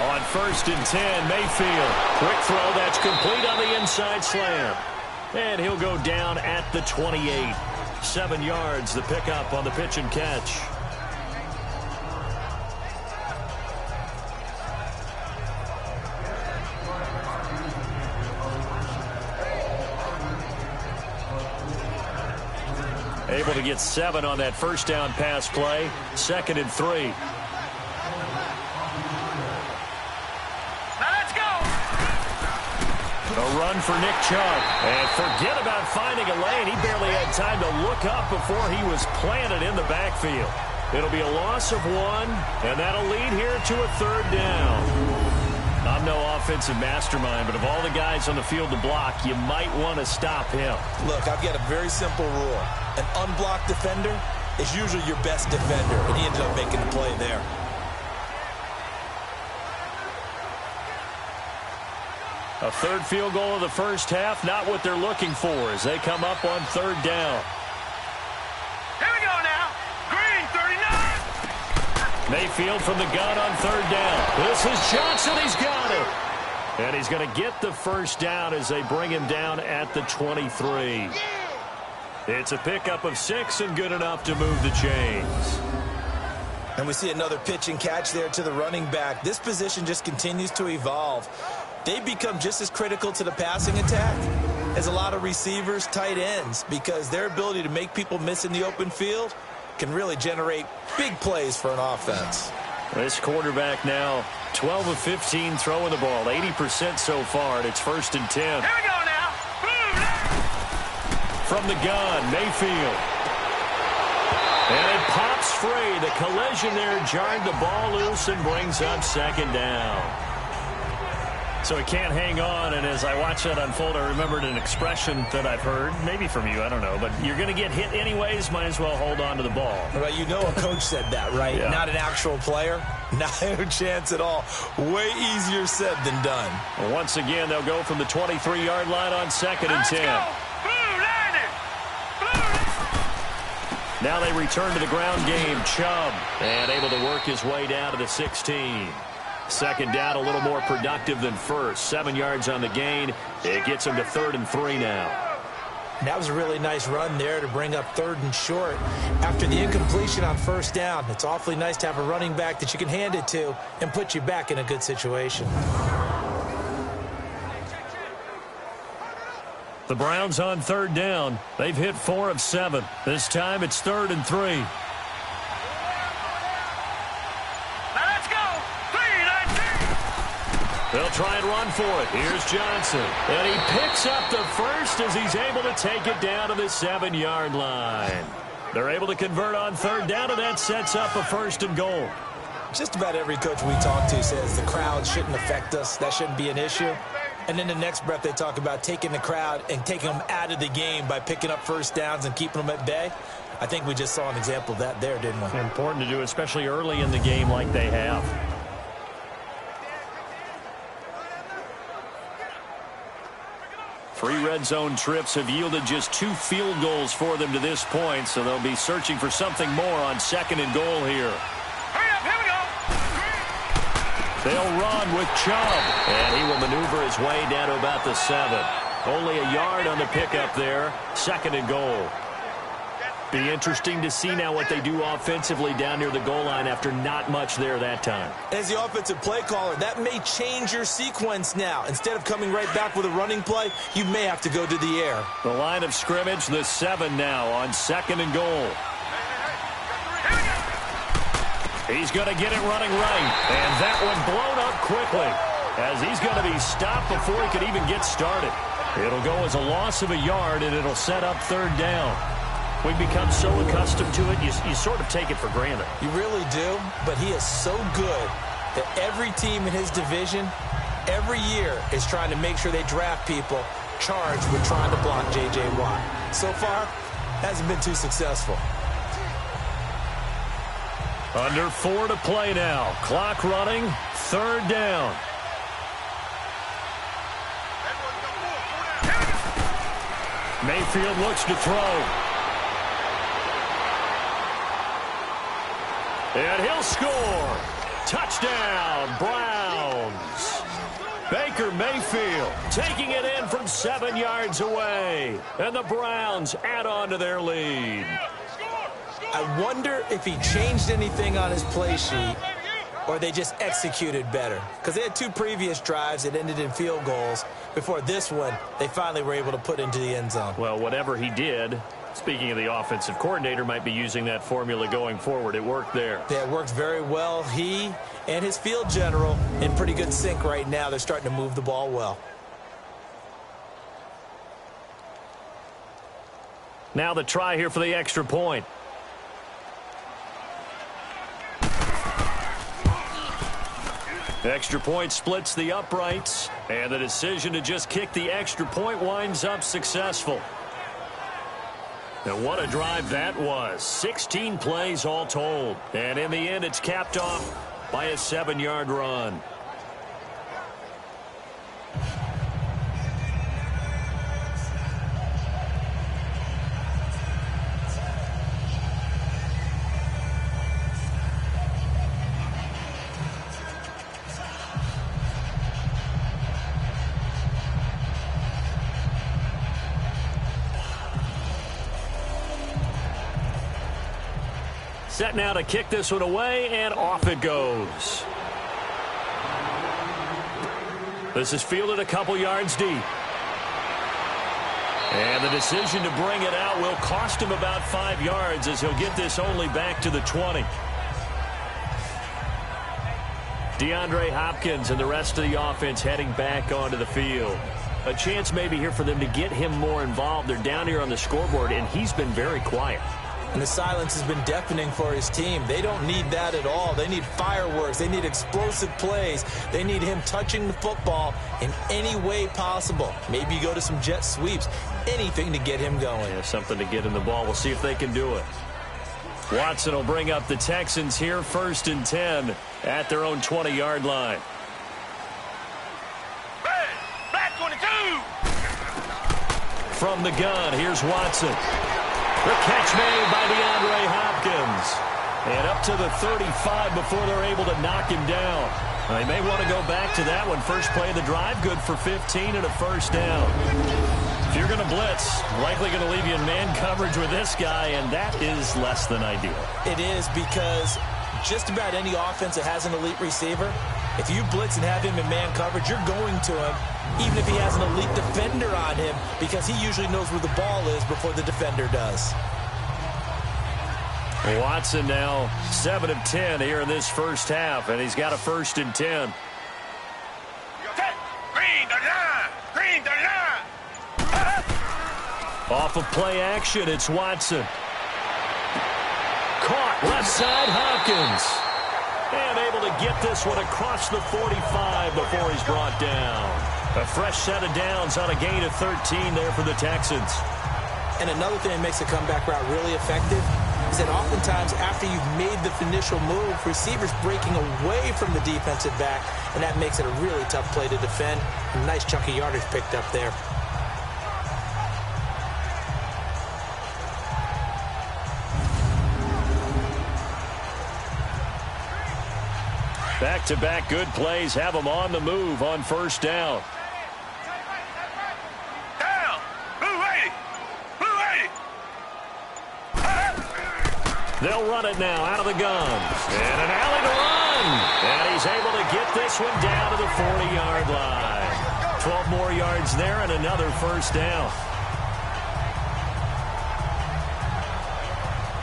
On 1st and 10, Mayfield. Quick throw, that's complete on the inside slam. And he'll go down at the 28. 7 yards, the pickup on the pitch and catch. Able to get 7 on that first down pass play. 2nd and 3. A run for Nick Chubb. And forget about finding a lane. He barely had time to look up before he was planted in the backfield. It'll be a loss of 1, and that'll lead here to a 3rd down. I'm no offensive mastermind, but of all the guys on the field to block, you might want to stop him. Look, I've got a very simple rule. An unblocked defender is usually your best defender, and he ended up making the play there. A 3rd field goal of the first half, not what they're looking for as they come up on 3rd down. Here we go now. Green 39. Mayfield from the gun on 3rd down. This is Johnson. He's got it. And he's going to get the first down as they bring him down at the 23. It's a pickup of 6 and good enough to move the chains. And we see another pitch and catch there to the running back. This position just continues to evolve. They become just as critical to the passing attack as a lot of receivers, tight ends, because their ability to make people miss in the open field can really generate big plays for an offense. This quarterback now 12 of 15 throwing the ball, 80% so far, and it's 1st and 10. Here we go now. From the gun, Mayfield. And it pops free. The collision there jarred the ball loose and brings up 2nd down. So he can't hang on, and as I watch that unfold, I remembered an expression that I've heard, maybe from you, I don't know, but you're going to get hit anyways, might as well hold on to the ball. Well, you know a coach said that, right? Yeah. Not an actual player. No chance at all. Way easier said than done. Well, once again, they'll go from the 23-yard line on 2nd and 10. Now they return to the ground game. Chubb, and able to work his way down to the 16. Second down, a little more productive than first. 7 yards on the gain. It gets him to 3rd and 3 now. That was a really nice run there to bring up 3rd and short. After the incompletion on 1st down, it's awfully nice to have a running back that you can hand it to and put you back in a good situation. The Browns on 3rd down. They've hit 4 of 7. This time it's 3rd and 3. They'll try and run for it. Here's Johnson. And he picks up the first as he's able to take it down to the 7-yard line. They're able to convert on 3rd down, and that sets up a 1st and goal. Just about every coach we talk to says the crowd shouldn't affect us. That shouldn't be an issue. And in the next breath, they talk about taking the crowd and taking them out of the game by picking up 1st downs and keeping them at bay. I think we just saw an example of that there, didn't we? Important to do, especially early in the game like they have. 3 red zone trips have yielded just 2 field goals for them to this point, so they'll be searching for something more on 2nd and goal here. Hurry up, here we go. They'll run with Chubb, and he will maneuver his way down to about the 7. Only a yard on the pickup there. 2nd and goal. Be interesting to see now what they do offensively down near the goal line after not much there that time. As the offensive play caller, that may change your sequence now. Instead of coming right back with a running play, you may have to go to the air. The line of scrimmage, the 7 now on 2nd and goal. He's going to get it running right, and that one blown up quickly as he's going to be stopped before he could even get started. It'll go as a loss of a yard, and it'll set up 3rd down. We've become so accustomed to it, you sort of take it for granted. You really do, but he is so good that every team in his division, every year, is trying to make sure they draft people charged with trying to block J.J. Watt. So far, hasn't been too successful. Under 4 to play now. Clock running, 3rd down. Mayfield looks to throw. And he'll score. Touchdown, Browns. Baker Mayfield taking it in from 7 yards away. And the Browns add on to their lead. I wonder if he changed anything on his play sheet or they just executed better. Because they had 2 previous drives that ended in field goals. Before this one, they finally were able to put into the end zone. Well, whatever he did, speaking of the offensive coordinator, might be using that formula going forward. It worked there. Yeah, it worked very well. He and his field general in pretty good sync right now. They're starting to move the ball well. Now the try here for the extra point. Extra point splits the uprights, and the decision to just kick the extra point winds up successful. And what a drive that was. 16 plays all told. And in the end, it's capped off by a 7-yard run. Set now to kick this one away, and off it goes. This is fielded a couple yards deep. And the decision to bring it out will cost him about 5 yards as he'll get this only back to the 20. DeAndre Hopkins and the rest of the offense heading back onto the field. A chance maybe here for them to get him more involved. They're down here on the scoreboard, and he's been very quiet. And the silence has been deafening for his team. They don't need that at all. They need fireworks. They need explosive plays. They need him touching the football in any way possible. Maybe you go to some jet sweeps. Anything to get him going. Yeah, something to get in the ball. We'll see if they can do it. Watson will bring up the Texans here, 1st and 10 at their own 20-yard line. Red, black 22. From the gun, here's Watson. The catch made by DeAndre Hopkins. And up to the 35 before they're able to knock him down. They may want to go back to that one. First play of the drive, good for 15 and a first down. If you're going to blitz, likely going to leave you in man coverage with this guy, and that is less than ideal. It is, because just about any offense that has an elite receiver, if you blitz and have him in man coverage, you're going to him, even if he has an elite defender on him, because he usually knows where the ball is before the defender does. Watson now 7 of 10 here in this first half, and he's got a 1st and 10. Green 39. Green 39. Off of play action, it's Watson. Caught left side, Hopkins. And able to get this one across the 45 before he's brought down. A fresh set of downs on a gain of 13 there for the Texans. And another thing that makes a comeback route really effective is that oftentimes after you've made the initial move, receivers breaking away from the defensive back, and that makes it a really tough play to defend. A nice chunk of yardage picked up there. Back-to-back good plays have them on the move on 1st down. Down. Blue 80. Blue 80. They'll run it now out of the gun. And an alley to run. And he's able to get this one down to the 40-yard line. 12 more yards there and another first down.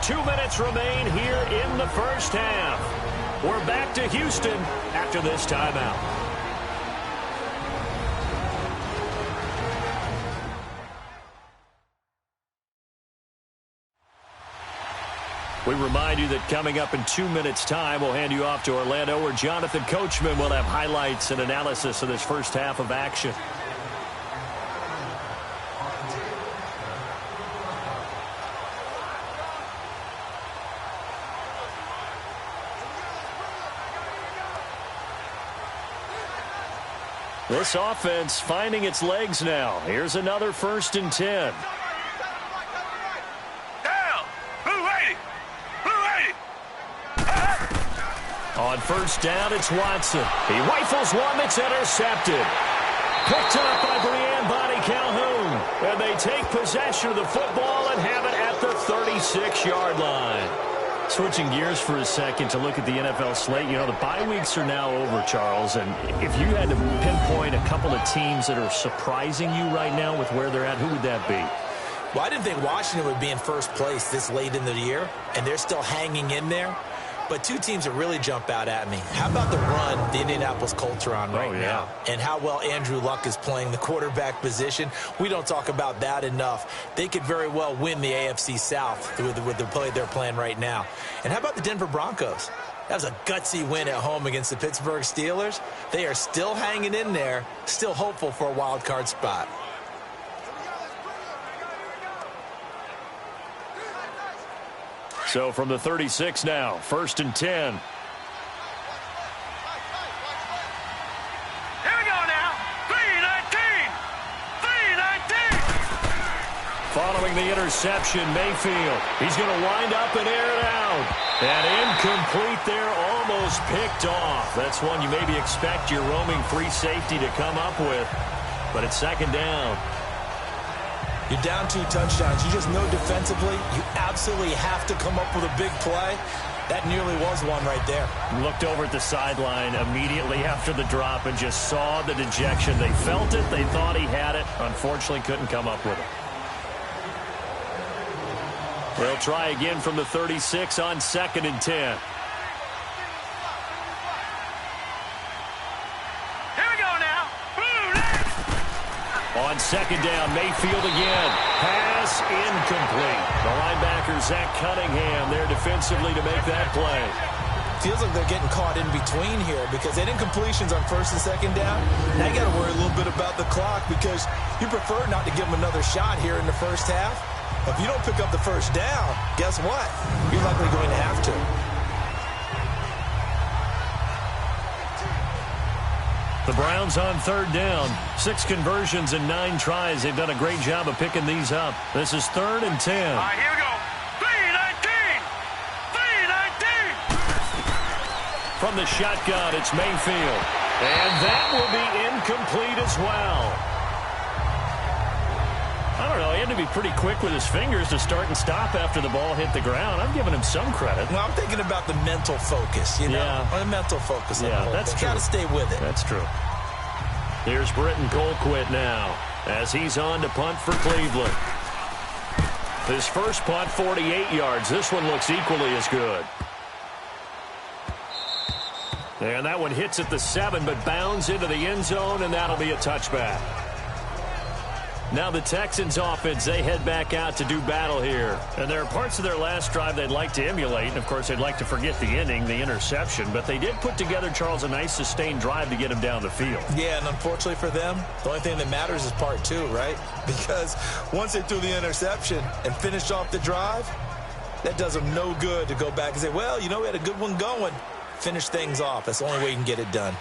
2 minutes remain here in the first half. We're back to Houston after this timeout. We remind you that coming up in 2 minutes' time, we'll hand you off to Orlando, where Jonathan Coachman will have highlights and analysis of this first half of action. This offense finding its legs now. Here's another 1st and 10. Down. Blue 80. Blue 80. On 1st down, it's Watson. He rifles one that's intercepted. Picked up by Brianne Bonnie Calhoun. And they take possession of the football and have it at the 36-yard line. Switching gears for a second to look at the NFL slate. You know, the bye weeks are now over, Charles. And if you had to pinpoint a couple of teams that are surprising you right now with where they're at, who would that be? Well, I didn't think Washington would be in first place this late in the year, and they're still hanging in there. But two teams that really jump out at me. How about the run the Indianapolis Colts are on right now? And how well Andrew Luck is playing the quarterback position. We don't talk about that enough. They could very well win the AFC South with the play they're playing right now. And how about the Denver Broncos? That was a gutsy win at home against the Pittsburgh Steelers. They are still hanging in there, still hopeful for a wild card spot. So from the 36 now, 1st and 10. Here we go now. 319. 319. Following the interception, Mayfield. He's going to wind up and air it out. And incomplete there, almost picked off. That's one you maybe expect your roaming free safety to come up with. But it's 2nd down. You're down 2 touchdowns. You just know defensively you absolutely have to come up with a big play. That nearly was one right there. Looked over at the sideline immediately after the drop and just saw the dejection. They felt it. They thought he had it. Unfortunately, couldn't come up with it. They'll try again from the 36 on 2nd and 10. On second down, Mayfield again. Pass incomplete. The linebacker, Zach Cunningham, there defensively to make that play. Feels like they're getting caught in between here because they didn't completions on first and second down. Now you got to worry a little bit about the clock because you prefer not to give them another shot here in the first half. If you don't pick up the first down, guess what? You're likely going to have to. The Browns on third down. 6 conversions and 9 tries. They've done a great job of picking these up. This is 3rd and 10. All right, here we go. 3-19. 3-19. From the shotgun, it's Mayfield. And that will be incomplete as well. I don't know. He had to be pretty quick with his fingers to start and stop after the ball hit the ground. I'm giving him some credit. Well, I'm thinking about the mental focus, you know? Yeah. The mental focus. Yeah, that's true. Got to stay with it. That's true. Here's Britton Colquitt now as he's on to punt for Cleveland. His first punt, 48 yards. This one looks equally as good. And that one hits at the 7, but bounds into the end zone, and that'll be a touchback. Now the Texans offense, they head back out to do battle here. And there are parts of their last drive they'd like to emulate. And, of course, they'd like to forget the inning, the interception. But they did put together, Charles, a nice sustained drive to get him down the field. Yeah, and unfortunately for them, the only thing that matters is part 2, right? Because once they threw the interception and finished off the drive, that does them no good to go back and say, well, you know, we had a good one going. Finish things off. That's the only way you can get it done.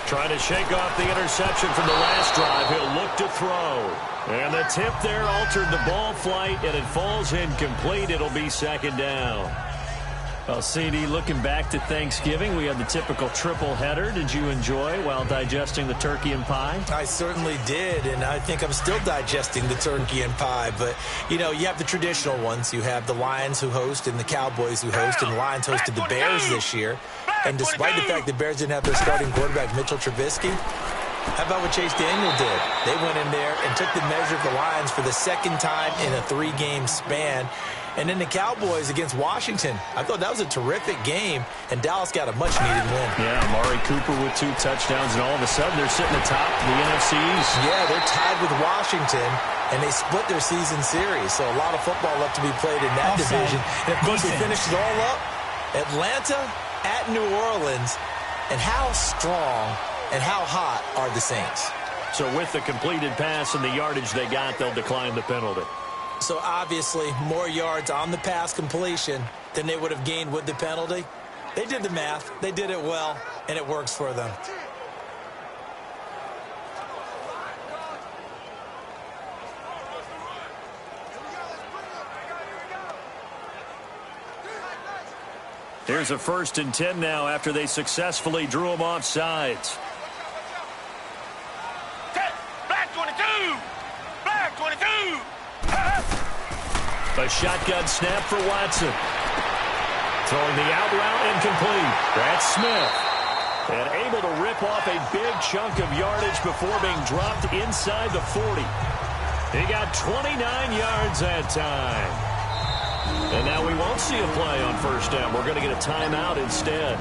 Trying to shake off the interception from the last drive. He'll look to throw. And the tip there altered the ball flight, and it falls incomplete. It'll be second down. Well, CD, looking back to Thanksgiving, we had the typical triple header. Did you enjoy while digesting the turkey and pie? I certainly did, and I think I'm still digesting the turkey and pie. But, you know, you have the traditional ones. You have the Lions who host and the Cowboys who host, and the Lions hosted the Bears this year. And despite the fact the Bears didn't have their starting quarterback, Mitchell Trubisky, how about what Chase Daniel did? They went in there and took the measure of the Lions for the second time in a 3-game span. And then the Cowboys against Washington. I thought that was a terrific game, and Dallas got a much-needed win. Yeah, Amari Cooper with 2 touchdowns, and all of a sudden they're sitting atop the NFC East. Yeah, they're tied with Washington, and they split their season series. So a lot of football left to be played in that division. And, of course, they finished it all up. Atlanta at New Orleans, and how strong and how hot are the Saints? So with the completed pass and the yardage they got, they'll decline the penalty. So obviously more yards on the pass completion than they would have gained with the penalty. They did the math. They did it well, and it works for them. Here's a 1st and 10 now after they successfully drew him off sides. Black 22! Black 22! A shotgun snap for Watson. Throwing the out route incomplete. That's Smith. And able to rip off a big chunk of yardage before being dropped inside the 40. He got 29 yards that time. And now we won't see a play on first down. We're going to get a timeout instead,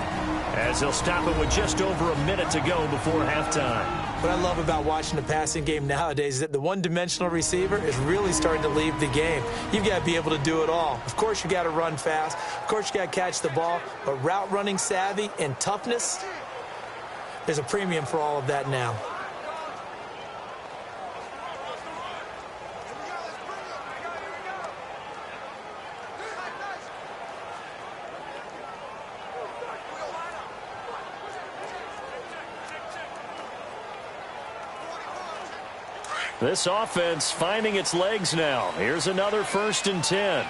as they'll stop it with just over a minute to go before halftime. What I love about watching the passing game nowadays is that the one-dimensional receiver is really starting to leave the game. You've got to be able to do it all. Of course, you got to run fast. Of course, you got to catch the ball. But route running savvy and toughness, there's a premium for all of that now. This offense finding its legs now. Here's another 1st and 10.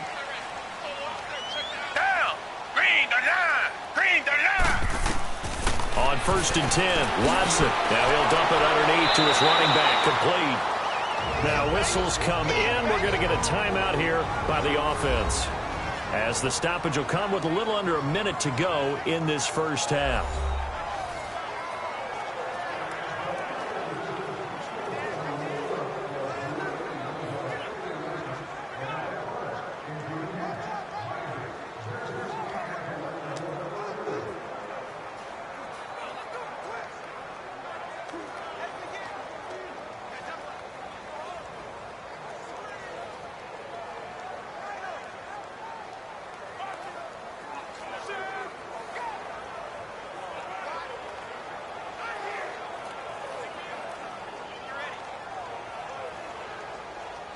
Down! Green the line! Green the line! On 1st and 10, Watson. Now he'll dump it underneath to his running back, complete. Now whistles come in. We're going to get a timeout here by the offense, as the stoppage will come with a little under a minute to go in this first half.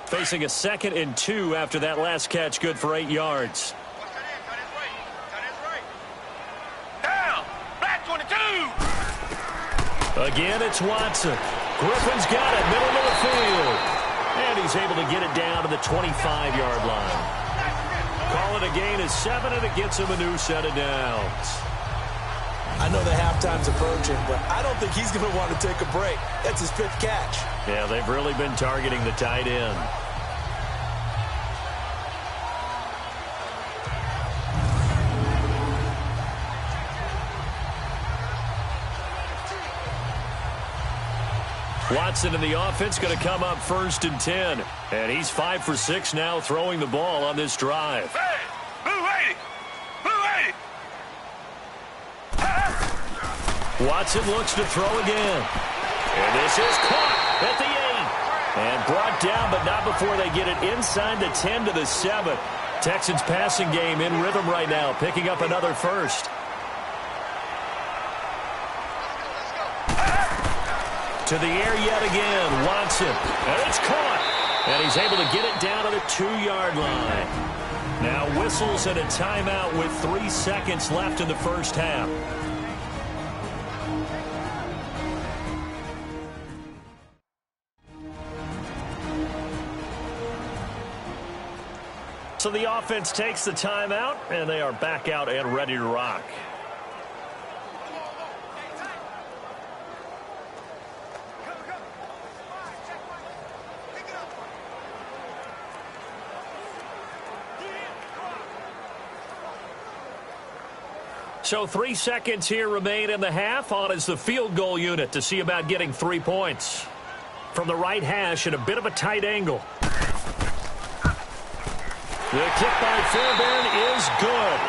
Facing a 2nd and 2 after that last catch, good for 8 yards. Down. Black 22. Again, it's Watson. Griffin's got it, middle of the field. And he's able to get it down to the 25-yard line. Call it a gain of 7, and it gets him a new set of downs. I know the halftime's approaching, but I don't think he's going to want to take a break. That's his 5th catch. Yeah, they've really been targeting the tight end. Watson in the offense going to come up 1st and 10. And he's 5 for 6 now throwing the ball on this drive. Hey, blue 80. Blue 80. Watson looks to throw again. And this is caught at the 8. And brought down, but not before they get it inside the 10 to the 7. Texans passing game in rhythm right now, picking up another first. To the air yet again, Watson. And it's caught. And he's able to get it down to the 2-yard line. Now whistles and a timeout with 3 seconds left in the first half. So the offense takes the timeout, and they are back out and ready to rock. So 3 seconds here remain in the half. On is the field goal unit to see about getting 3 points. From the right hash at a bit of a tight angle. The kick by Fairbairn is good.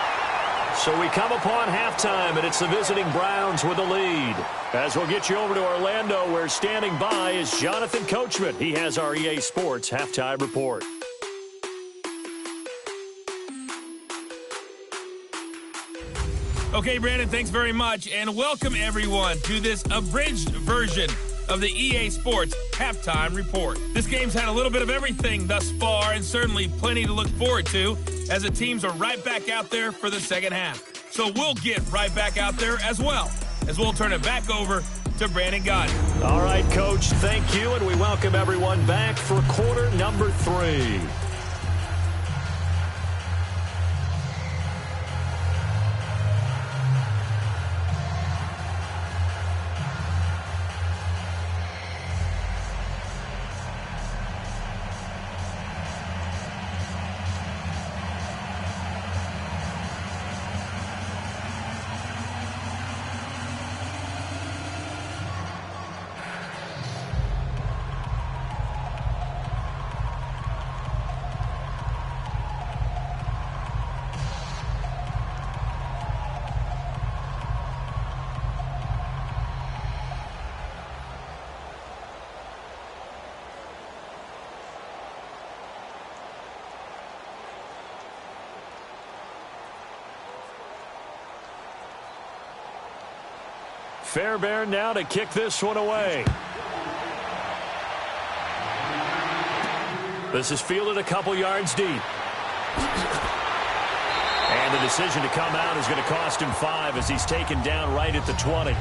So we come upon halftime, and it's the visiting Browns with the lead. As we'll get you over to Orlando, where standing by is Jonathan Coachman. He has our EA Sports halftime report. Okay, Brandon, thanks very much, and welcome everyone to this abridged version of the EA Sports Halftime Report. This game's had a little bit of everything thus far, and certainly plenty to look forward to, as the teams are right back out there for the second half. So we'll get right back out there as well, as we'll turn it back over to Brandon Gott. All right, Coach, thank you, and we welcome everyone back for quarter number 3. Fairbairn now to kick this one away. This is fielded a couple yards deep. And the decision to come out is going to cost him 5 as he's taken down right at the 20.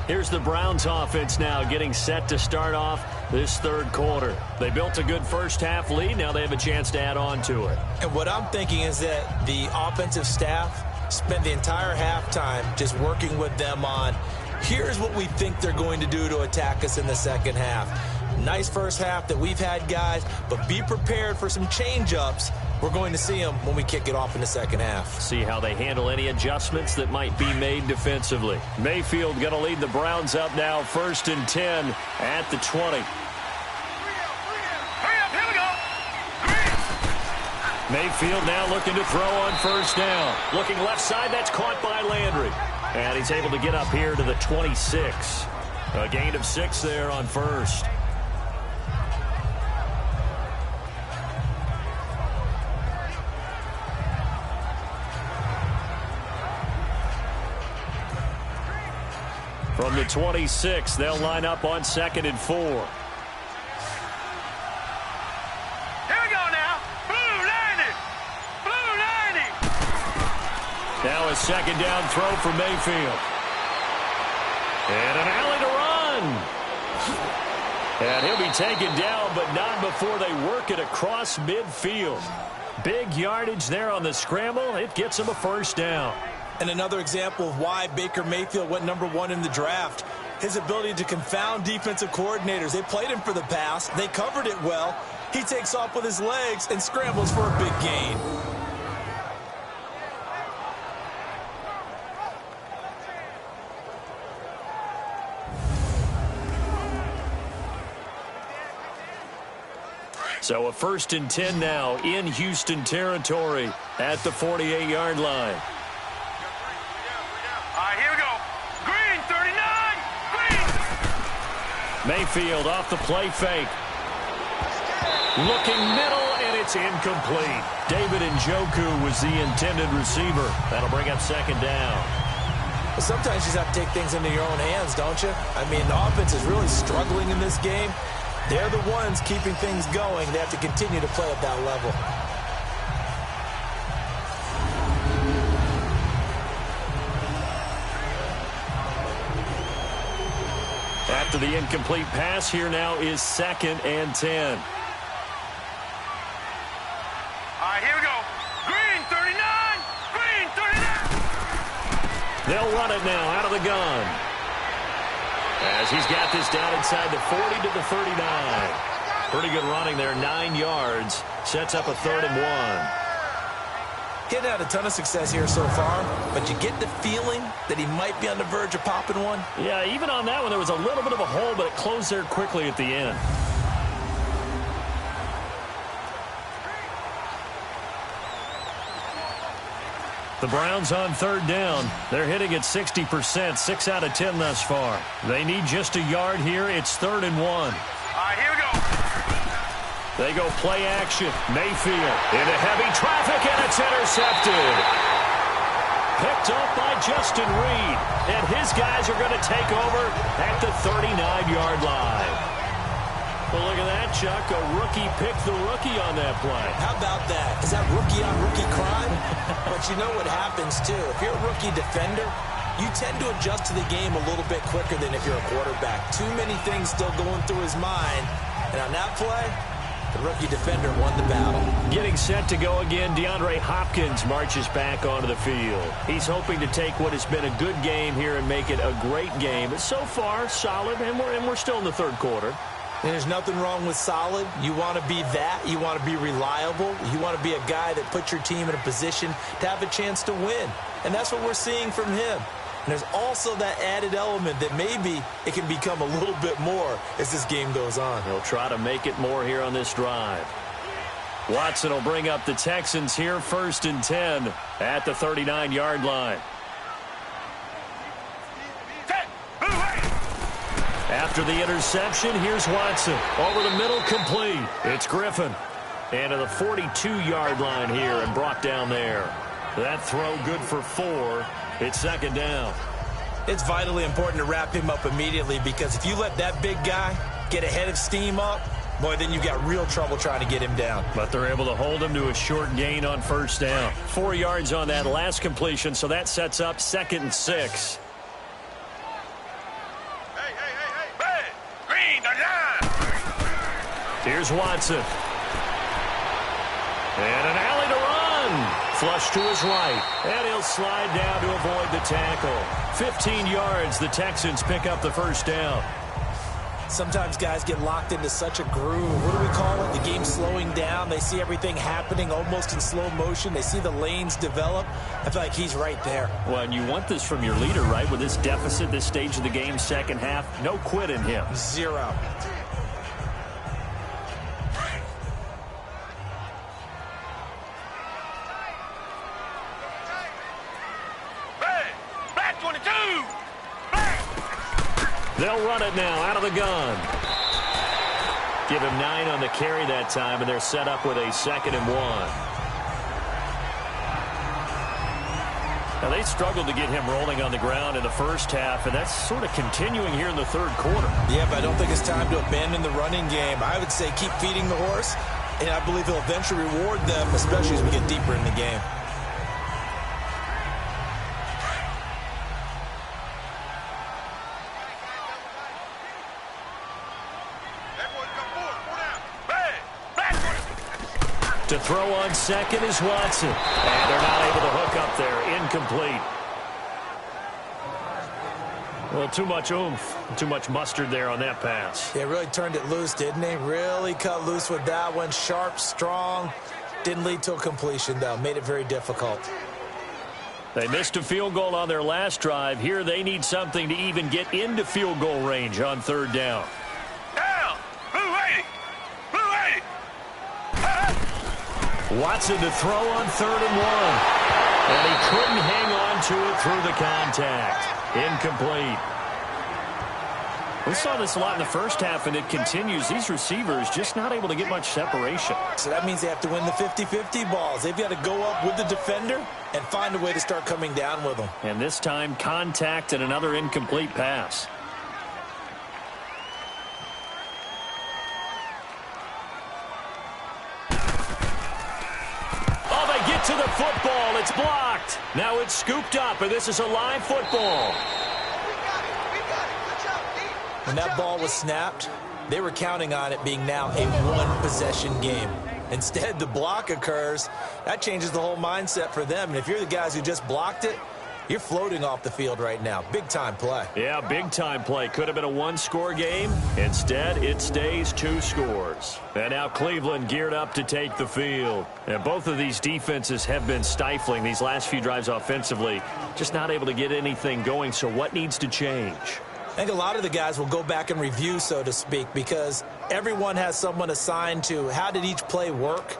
Here's the Browns offense now getting set to start off this third quarter. They built a good first half lead. Now they have a chance to add on to it. And what I'm thinking is that the offensive staff spent the entire halftime just working with them on, here's what we think they're going to do to attack us in the second half. Nice first half that we've had, guys, but be prepared for some change-ups. We're going to see them when we kick it off in the second half. See how they handle any adjustments that might be made defensively. Mayfield going to lead the Browns up now, 1st and 10 at the 20. Mayfield now looking to throw on first down. Looking left side, that's caught by Landry. And he's able to get up here to the 26. A gain of 6 there on first. From the 26. They'll line up on 2nd and 4. Here we go now. Blue 90. Blue 90. Now a 2nd down throw for Mayfield. And an alley to run. And he'll be taken down, but not before they work it across midfield. Big yardage there on the scramble. It gets him a 1st down. And another example of why Baker Mayfield went #1 in the draft. His ability to confound defensive coordinators. They played him for the pass. They covered it well. He takes off with his legs and scrambles for a big gain. So a 1st and 10 now in Houston territory at the 48-yard line. All right, here we go. Green 39. Green. Mayfield off the play fake. Looking middle, and it's incomplete. David Njoku was the intended receiver. That'll bring up 2nd down. But sometimes you just have to take things into your own hands, don't you? I mean, the offense is really struggling in this game. They're the ones keeping things going. They have to continue to play at that level. After the incomplete pass, here now is 2nd and 10. All right, here we go. Green 39. Green 39. They'll run it now out of the gun. As he's got this down inside the 40 to the 39. Pretty good running there, 9 yards. Sets up a 3rd and 1. He hadn't had a ton of success here so far, but you get the feeling that he might be on the verge of popping one. Yeah, even on that one, there was a little bit of a hole, but it closed there quickly at the end. The Browns on 3rd down. They're hitting at 60%, 6 out of 10 thus far. They need just a yard here. It's 3rd and 1. All right, here we go. They go play action. Mayfield into heavy traffic, and it's intercepted. Picked up by Justin Reed. And his guys are going to take over at the 39-yard line. Well, look at that, Chuck. A rookie picked the rookie on that play. How about that? Is that rookie-on-rookie crime? But you know what happens, too. If you're a rookie defender, you tend to adjust to the game a little bit quicker than if you're a quarterback. Too many things still going through his mind. And on that play, the rookie defender won the battle. Getting set to go again, DeAndre Hopkins marches back onto the field. He's hoping to take what has been a good game here and make it a great game. But so far, solid, and we're still in the 3rd quarter. And there's nothing wrong with solid. You want to be that. You want to be reliable. You want to be a guy that puts your team in a position to have a chance to win. And that's what we're seeing from him. And there's also that added element that maybe it can become a little bit more as this game goes on. He'll try to make it more here on this drive. Watson will bring up the Texans here, 1st and 10 at the 39-yard line. After the interception, here's Watson. Over the middle, complete. It's Griffin. And to the 42-yard line here and brought down there. That throw good for 4. It's 2nd down. It's vitally important to wrap him up immediately because if you let that big guy get ahead of steam up, boy, then you've got real trouble trying to get him down. But they're able to hold him to a short gain on 1st down. 4 yards on that last completion, so that sets up 2nd and 6. Here's Watson. And an alley to run. Flush to his right. And he'll slide down to avoid the tackle. 15 yards. The Texans pick up the 1st down. Sometimes guys get locked into such a groove. What do we call it? The game slowing down. They see everything happening almost in slow motion. They see the lanes develop. I feel like he's right there. Well, and you want this from your leader, right? With this deficit, this stage of the game, 2nd half, no quit in him. 0. They'll run it now out of the gun. Give him 9 on the carry that time, and they're set up with a 2nd and 1. Now, they struggled to get him rolling on the ground in the first half, and that's sort of continuing here in the third quarter. Yeah, but I don't think it's time to abandon the running game. I would say keep feeding the horse, and I believe he'll eventually reward them, especially as we get deeper in the game. To throw on second is Watson. And they're not able to hook up there. Incomplete. Well, too much oomph, too much mustard there on that pass. Yeah, really turned it loose, didn't he? Really cut loose with that one. Sharp, strong. Didn't lead to a completion, though. Made it very difficult. They missed a field goal on their last drive. Here they need something to even get into field goal range on third down. Watson to throw on 3rd and 1. And he couldn't hang on to it through the contact. Incomplete. We saw this a lot in the first half, and it continues. These receivers just not able to get much separation. So that means they have to win the 50-50 balls. They've got to go up with the defender and find a way to start coming down with them. And this time, contact and another incomplete pass. To the football. It's blocked. Now it's scooped up, and this is a live football. When that ball was snapped, they were counting on it being now a one-possession game. Instead, the block occurs. That changes the whole mindset for them. And if you're the guys who just blocked it, you're floating off the field right now. Big-time play. Yeah, big-time play. Could have been a one-score game. Instead, it stays 2 scores. And now Cleveland geared up to take the field. And both of these defenses have been stifling these last few drives offensively. Just not able to get anything going. So what needs to change? I think a lot of the guys will go back and review, so to speak, because everyone has someone assigned to how did each play work.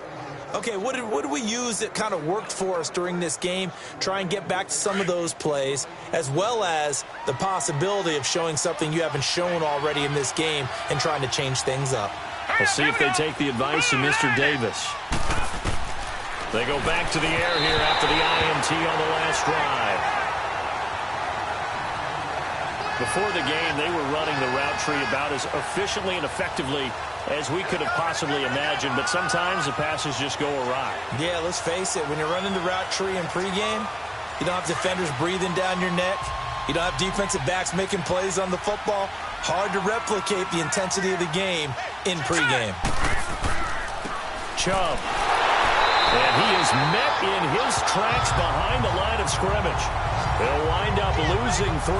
Okay, what did we use that kind of worked for us during this game? Try and get back to some of those plays, as well as the possibility of showing something you haven't shown already in this game and trying to change things up. We'll see if they take the advice of Mr. Davis. They go back to the air here after the INT on the last drive. Before the game, they were running the route tree about as efficiently and effectively as we could have possibly imagined, but sometimes the passes just go awry. Yeah, let's face it. When you're running the route tree in pregame, you don't have defenders breathing down your neck. You don't have defensive backs making plays on the football. Hard to replicate the intensity of the game in pregame. Chubb. And he is met in his tracks behind the line of scrimmage. They'll wind up losing 3,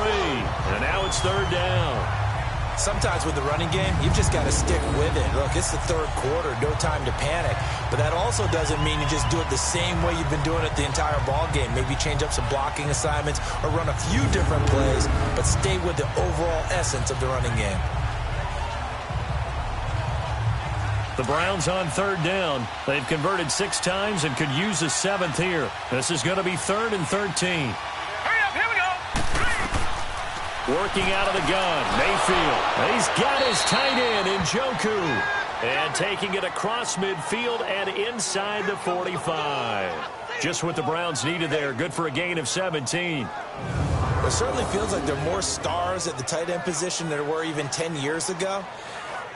and now it's 3rd down. Sometimes with the running game, you've just got to stick with it. Look, it's the 3rd quarter, no time to panic. But that also doesn't mean you just do it the same way you've been doing it the entire ball game. Maybe change up some blocking assignments or run a few different plays, but stay with the overall essence of the running game. The Browns on 3rd down. They've converted 6 times and could use a 7th here. This is going to be 3rd and 13. Hurry up, here we go. Working out of the gun, Mayfield. He's got his tight end in Njoku. And taking it across midfield and inside the 45. Just what the Browns needed there. Good for a gain of 17. It certainly feels like there are more stars at the tight end position than there were even 10 years ago.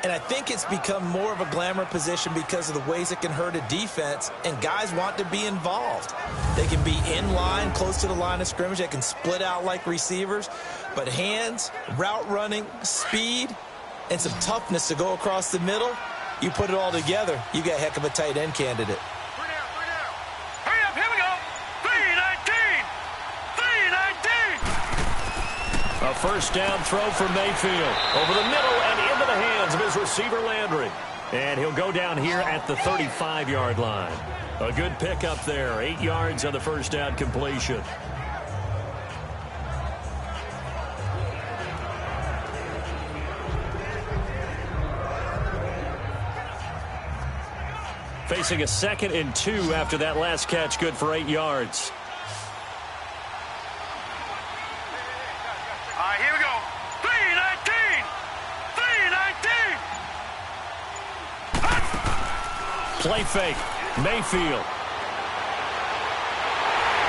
And I think it's become more of a glamour position because of the ways it can hurt a defense, and guys want to be involved. They can be in line, close to the line of scrimmage. They can split out like receivers. But hands, route running, speed, and some toughness to go across the middle, you put it all together, you got a heck of a tight end candidate. Hurry up, here we go. 3-19. 3-19. A first down throw for Mayfield. Over the middle and into the hands of his receiver Landry. And he'll go down here at the 35-yard line. A good pickup there. 8 yards on the first down completion. Facing a 2nd and 2 after that last catch. Good for 8 yards. All right, here we go. 3-19. 3-19. Play fake. Mayfield.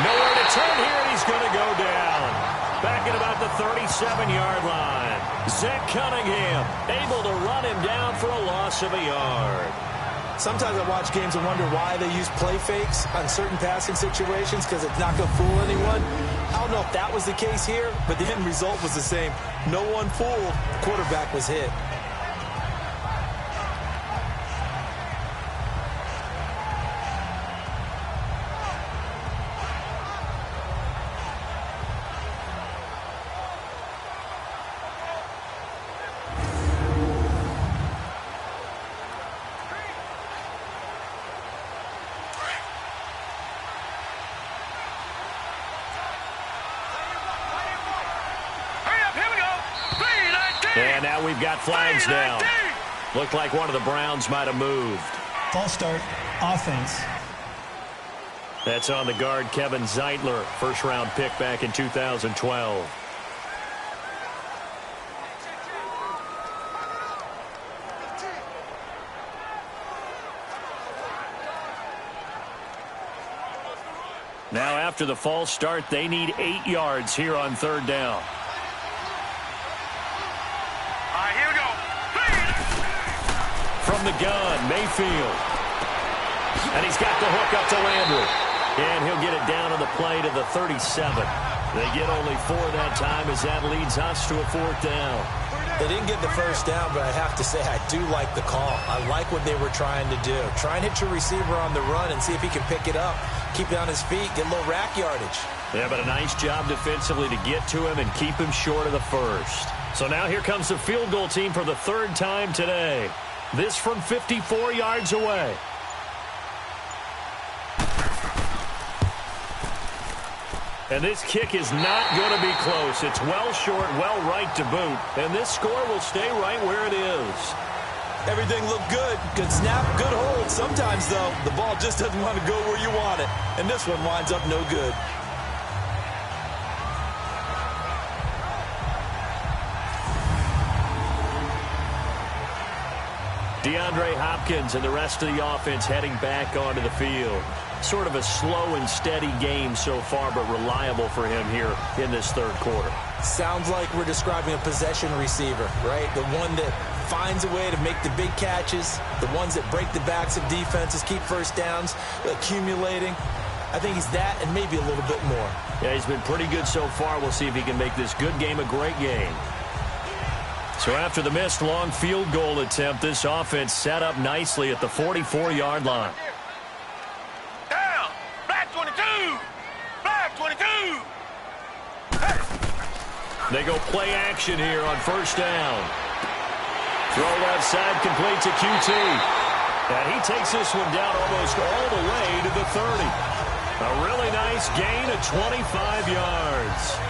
Nowhere to turn here, and he's going to go down. Back at about the 37-yard line. Zach Cunningham able to run him down for a loss of a yard. Sometimes I watch games and wonder why they use play fakes on certain passing situations because it's not going to fool anyone. I don't know if that was the case here, but the end result was the same. No one fooled. The quarterback was hit. And now we've got flags down. Looked like one of the Browns might have moved. False start, offense. That's on the guard, Kevin Zeitler, first-round pick back in 2012. Now after the false start, they need 8 yards here on third down. Here we go. From the gun, Mayfield. And he's got the hook up to Landry. And he'll get it down on the play to the 37. They get only 4 that time as that leads us to a 4th down. They didn't get the first down, but I have to say I do like the call. I like what they were trying to do. Try and hit your receiver on the run and see if he can pick it up. Keep it on his feet, get a little rack yardage. Yeah, but a nice job defensively to get to him and keep him short of the first. So now here comes the field goal team for the 3rd time today. This from 54 yards away. And this kick is not going to be close. It's well short, well right to boot. And this score will stay right where it is. Everything looked good. Good snap, good hold. Sometimes, though, the ball just doesn't want to go where you want it. And this one winds up no good. DeAndre Hopkins and the rest of the offense heading back onto the field. Sort of a slow and steady game so far, but reliable for him here in this 3rd quarter. Sounds like we're describing a possession receiver, right? The one that finds a way to make the big catches, the ones that break the backs of defenses, keep first downs, accumulating. I think he's that and maybe a little bit more. Yeah, he's been pretty good so far. We'll see if he can make this good game a great game. So after the missed long field goal attempt, this offense set up nicely at the 44-yard line. Down. Black 22. Black 22. Hey. They go play action here on first down. Throw left side, complete to QT. And he takes this one down almost all the way to the 30. A really nice gain of 25 yards.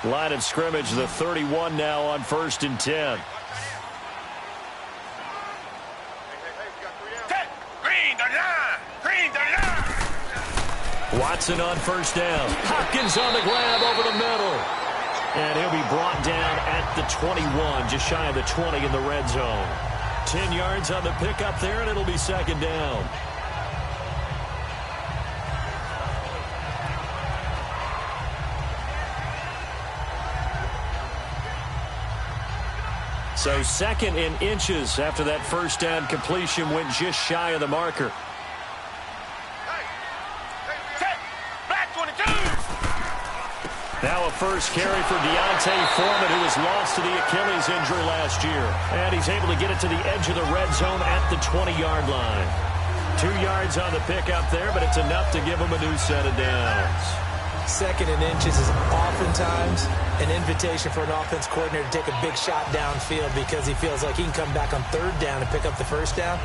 Line of scrimmage, the 31 now on 1st and 10. Green 39. Green 39. Watson on first down. Hopkins on the grab over the middle. And he'll be brought down at the 21, just shy of the 20 in the red zone. 10 yards on the pickup there, and it'll be 2nd down. So 2nd and inches after that first down completion went just shy of the marker. Black 22. Now a first carry for Deontay Foreman, who was lost to the Achilles injury last year. And he's able to get it to the edge of the red zone at the 20-yard line. 2 yards on the pickup there, but it's enough to give him a new set of downs. 2nd and inches is oftentimes an invitation for an offense coordinator to take a big shot downfield because he feels like he can come back on 3rd down and pick up the first down.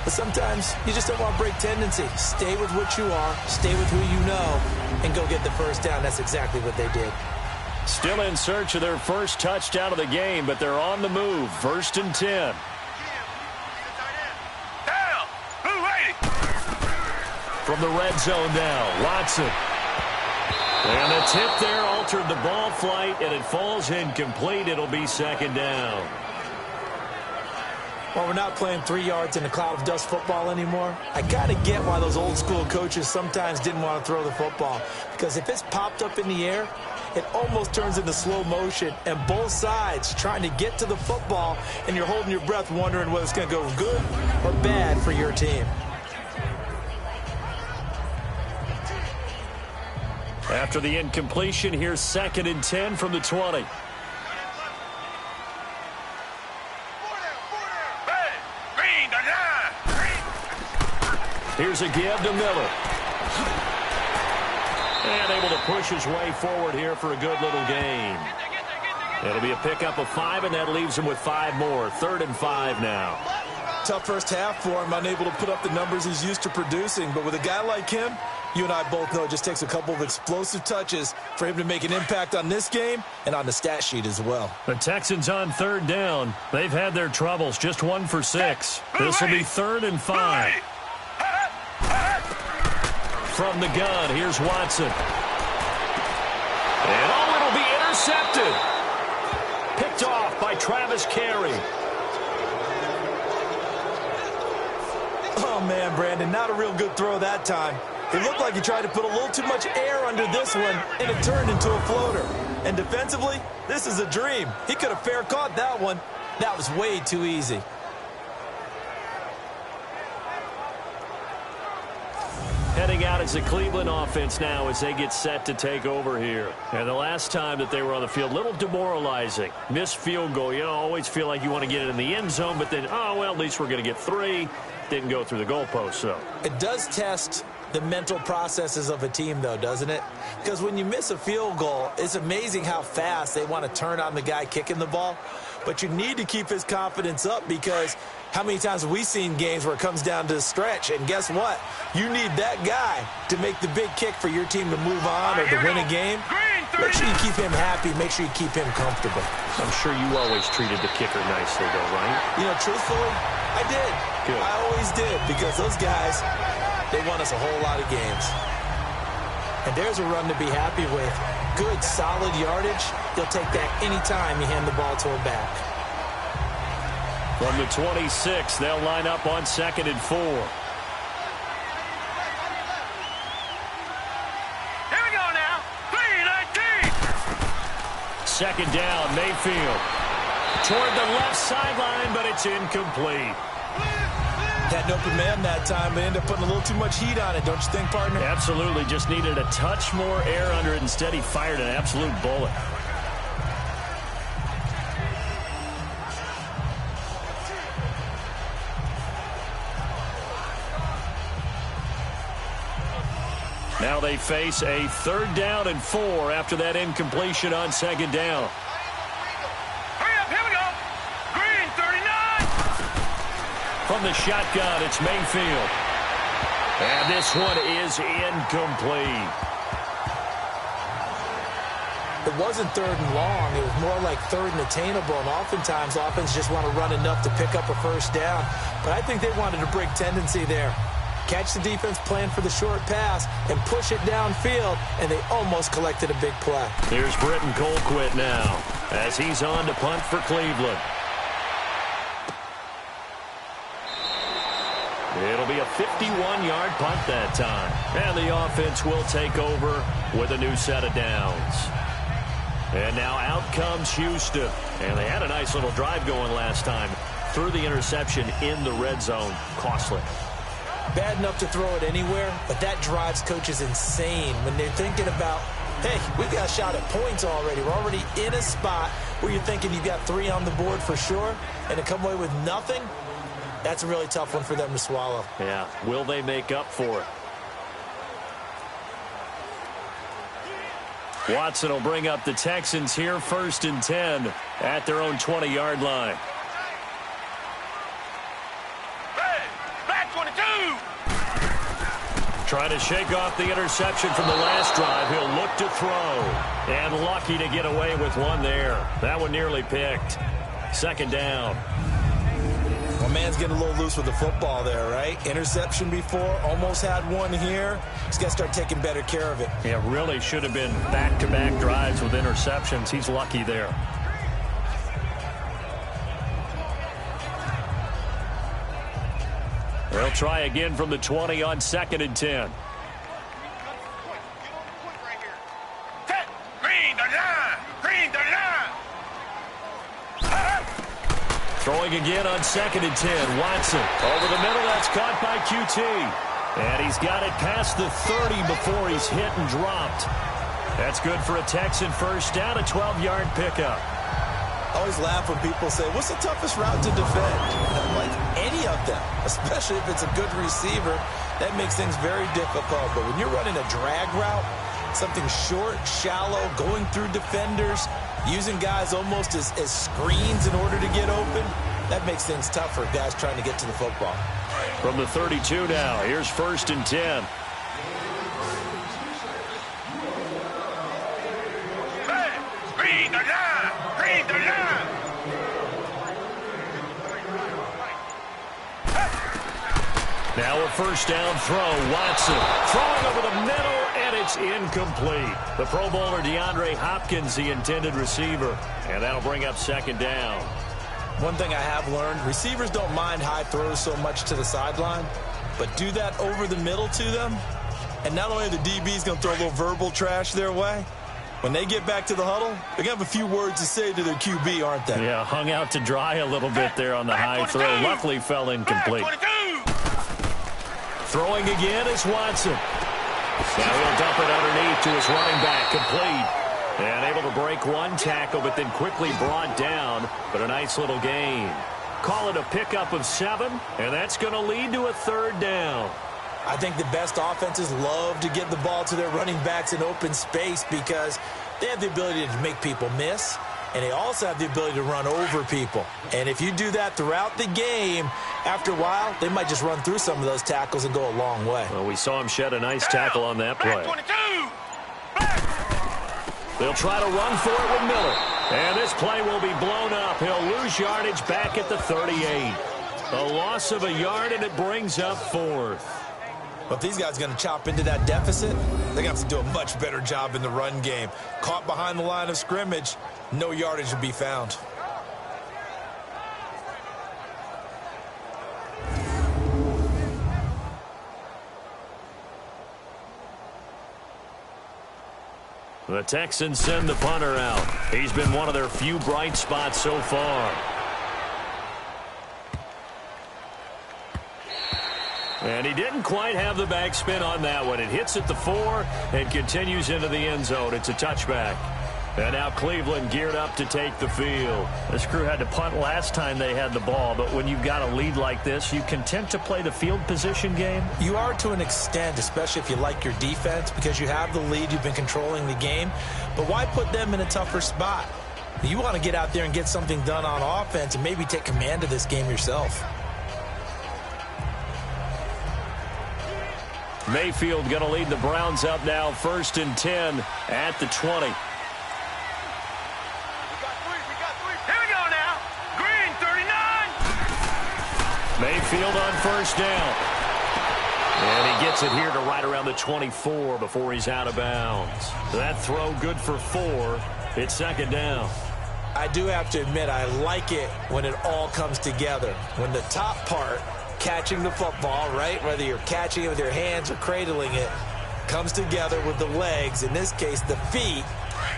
But sometimes you just don't want to break tendency. Stay with what you are, stay with who you know, and go get the first down. That's exactly what they did. Still in search of their first touchdown of the game, but they're on the move. 1st and 10. From the red zone now, Watson. And the tip there altered the ball flight, and it falls incomplete. It'll be 2nd down. Well, we're not playing 3 yards in a cloud of dust football anymore. I got to get why those old school coaches sometimes didn't want to throw the football. Because if it's popped up in the air, it almost turns into slow motion, and both sides trying to get to the football, and you're holding your breath wondering whether it's going to go good or bad for your team. After the incompletion, here's 2nd and 10 from the 20. Here's a give to Miller. And able to push his way forward here for a good little gain. It'll be a pickup of 5, and that leaves him with 5 more. 3rd and 5 now. Tough first half for him, unable to put up the numbers he's used to producing. But with a guy like him, you and I both know it just takes a couple of explosive touches for him to make an impact on this game and on the stat sheet as well. The Texans on 3rd down. They've had their troubles. Just 1 for 6. This will be 3rd and 5. From the gun, here's Watson. And it'll be intercepted. Picked off by Travis Carey. Oh, man, Brandon, not a real good throw that time. It looked like he tried to put a little too much air under this one, and it turned into a floater. And defensively, this is a dream. He could have fair caught that one. That was way too easy. Heading out is the Cleveland offense now as they get set to take over here. And the last time that they were on the field, a little demoralizing. Missed field goal. You know, always feel like you want to get it in the end zone, but then, oh, well, at least we're going to get 3. Didn't go through the goalpost, so. It does test the mental processes of a team, though, doesn't it? Because when you miss a field goal, it's amazing how fast they want to turn on the guy kicking the ball. But you need to keep his confidence up, because how many times have we seen games where it comes down to the stretch? And guess what? You need that guy to make the big kick for your team to move on or to win a game. Make sure you keep him happy. Make sure you keep him comfortable. I'm sure you always treated the kicker nicely, though, right? You know, truthfully, I did. Good. I always did, because those guys, they won us a whole lot of games. And there's a run to be happy with. Good, solid yardage. You'll take that anytime you hand the ball to a back. From the 26, they'll line up on 2nd and 4. Here we go now. 3-19. 2nd down, Mayfield. Toward the left sideline, but it's incomplete. Had an open man that time, but ended up putting a little too much heat on it, don't you think, partner? Absolutely. Just needed a touch more air under it. Instead, he fired an absolute bullet. Now they face a 3rd down and 4 after that incompletion on 2nd down. Hurry up, here we go. Green, 39. From the shotgun, it's Mayfield. And this one is incomplete. It wasn't 3rd and long. It was more like 3rd and attainable, and oftentimes offense just want to run enough to pick up a first down. But I think they wanted to break tendency there. Catch the defense, plan for the short pass, and push it downfield, and they almost collected a big play. Here's Britton Colquitt now as he's on to punt for Cleveland. It'll be a 51-yard punt that time. And the offense will take over with a new set of downs. And now out comes Houston. And they had a nice little drive going last time. Threw the interception in the red zone. Costly. Bad enough to throw it anywhere, but that drives coaches insane when they're thinking about, hey, we've got a shot at points already. We're already in a spot where you're thinking you've got 3 on the board for sure, and to come away with nothing, that's a really tough one for them to swallow. Yeah, will they make up for it? Watson will bring up the Texans here, 1st and 10 at their own 20-yard line. Hey, Trying to shake off the interception from the last drive. He'll look to throw. And lucky to get away with one there. That one nearly picked. Second down. Well, man's getting a little loose with the football there, right? Interception before, almost had one here. He's got to start taking better care of it. Yeah, really should have been back-to-back drives with interceptions. He's lucky there. They'll try again from the 20 on 2nd and 10. Throwing again on 2nd and 10. Watson over the middle. That's caught by QT. And he's got it past the 30 before he's hit and dropped. That's good for a Texan first down, a 12-yard pickup. I always laugh when people say, what's the toughest route to defend? Like any of them, especially if it's a good receiver, that makes things very difficult. But when you're running a drag route, something short, shallow, going through defenders, using guys almost as screens in order to get open, that makes things tough for guys trying to get to the football. From the 32 now, here's 1st and 10. Now a first down throw. Watson throwing over the middle, and it's incomplete. The Pro Bowler DeAndre Hopkins, the intended receiver. And that'll bring up 2nd down. One thing I have learned, receivers don't mind high throws so much to the sideline, but do that over the middle to them, and not only are the DBs going to throw a little verbal trash their way, when they get back to the huddle, they're going to have a few words to say to their QB, aren't they? Yeah, hung out to dry a little bit there on the high throw. Luckily fell incomplete. Throwing again is Watson. Now he'll dump it underneath to his running back, complete. And able to break one tackle, but then quickly brought down. But a nice little gain. Call it a pickup of 7, and that's going to lead to a 3rd down. I think the best offenses love to get the ball to their running backs in open space because they have the ability to make people miss, and they also have the ability to run over people. And if you do that throughout the game, after a while, they might just run through some of those tackles and go a long way. Well, we saw him shed a nice tackle on that play. They'll try to run for it with Miller. And this play will be blown up. He'll lose yardage back at the 38. A loss of a yard, and it brings up 4th. But these guys are going to chop into that deficit. They're going to have to do a much better job in the run game. Caught behind the line of scrimmage, no yardage will be found. The Texans send the punter out. He's been one of their few bright spots so far. And he didn't quite have the backspin on that one. It hits at the 4 and continues into the end zone. It's a touchback. And now Cleveland geared up to take the field. This crew had to punt last time they had the ball, but when you've got a lead like this, you content to play the field position game? You are to an extent, especially if you like your defense, because you have the lead, you've been controlling the game. But why put them in a tougher spot? You want to get out there and get something done on offense and maybe take command of this game yourself. Mayfield going to lead the Browns up now, 1st and 10 at the 20. Mayfield on first down. And he gets it here to right around the 24 before he's out of bounds. That throw good for 4. It's 2nd down. I do have to admit, I like it when it all comes together. When the top part, catching the football, right, whether you're catching it with your hands or cradling it, comes together with the legs, in this case the feet,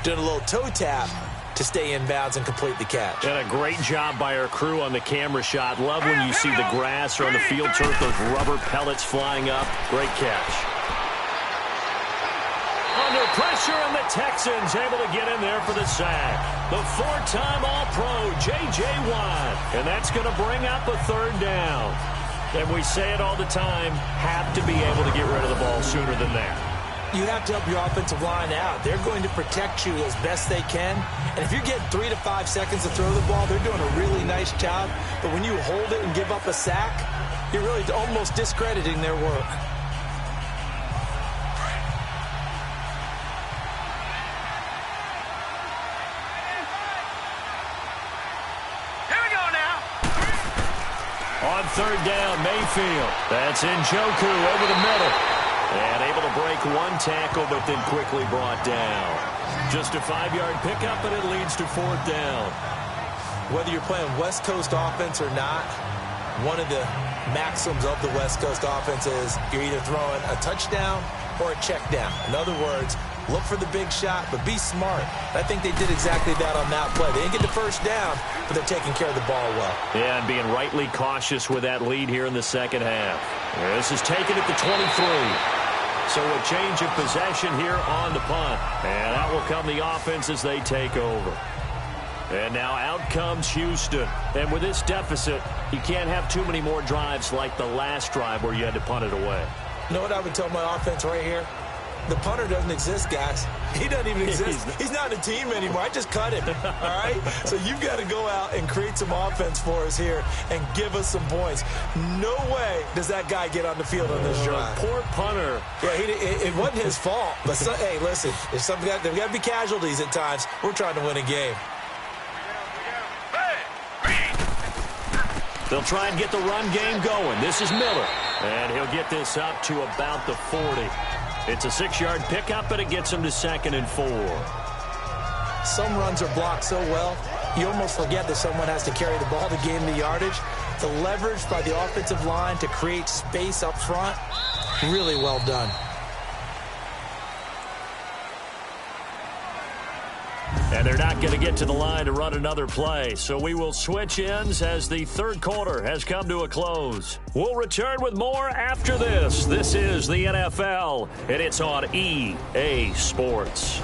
doing a little toe tap to stay in bounds and complete the catch. And a great job by our crew on the camera shot. Love when you see the grass or on the field turf, those rubber pellets flying up. Great catch. Under pressure, and the Texans able to get in there for the sack. The 4-time All-Pro, J.J. Watt. And that's going to bring up a 3rd down. And we say it all the time, have to be able to get rid of the ball sooner than that. You have to help your offensive line out. They're going to protect you as best they can. And if you're getting 3 to 5 seconds to throw the ball, they're doing a really nice job. But when you hold it and give up a sack, you're really almost discrediting their work. third down, Mayfield. That's Njoku over the middle. And able to break one tackle, but then quickly brought down. Just a 5-yard pickup, and it leads to fourth down. Whether you're playing West Coast offense or not, one of the maxims of the West Coast offense is you're either throwing a touchdown or a check down. In other words, look for the big shot, but be smart. I think they did exactly that on that play. They didn't get the first down, but they're taking care of the ball well. Yeah, and being rightly cautious with that lead here in the second half. This is taken at the 23. So a change of possession here on the punt. And that will come the offense as they take over. And now out comes Houston. And with this deficit, you can't have too many more drives like the last drive where you had to punt it away. You know what I would tell my offense right here? The punter doesn't exist, guys. He doesn't even exist. He's not a team anymore. I just cut him, all right? So you've got to go out and create some offense for us here and give us some points. No way does that guy get on the field on this drive. Poor punter. Yeah, it wasn't his fault. But, hey, listen, there's got to be casualties at times. We're trying to win a game. They'll try and get the run game going. This is Miller. And he'll get this up to about the 40. It's a 6-yard pickup, and it gets him to 2nd and 4. Some runs are blocked so well, you almost forget that someone has to carry the ball to gain the yardage. The leverage by the offensive line to create space up front, really well done. And they're not going to get to the line to run another play. So we will switch ends as the third quarter has come to a close. We'll return with more after this. This is the NFL, and it's on EA Sports.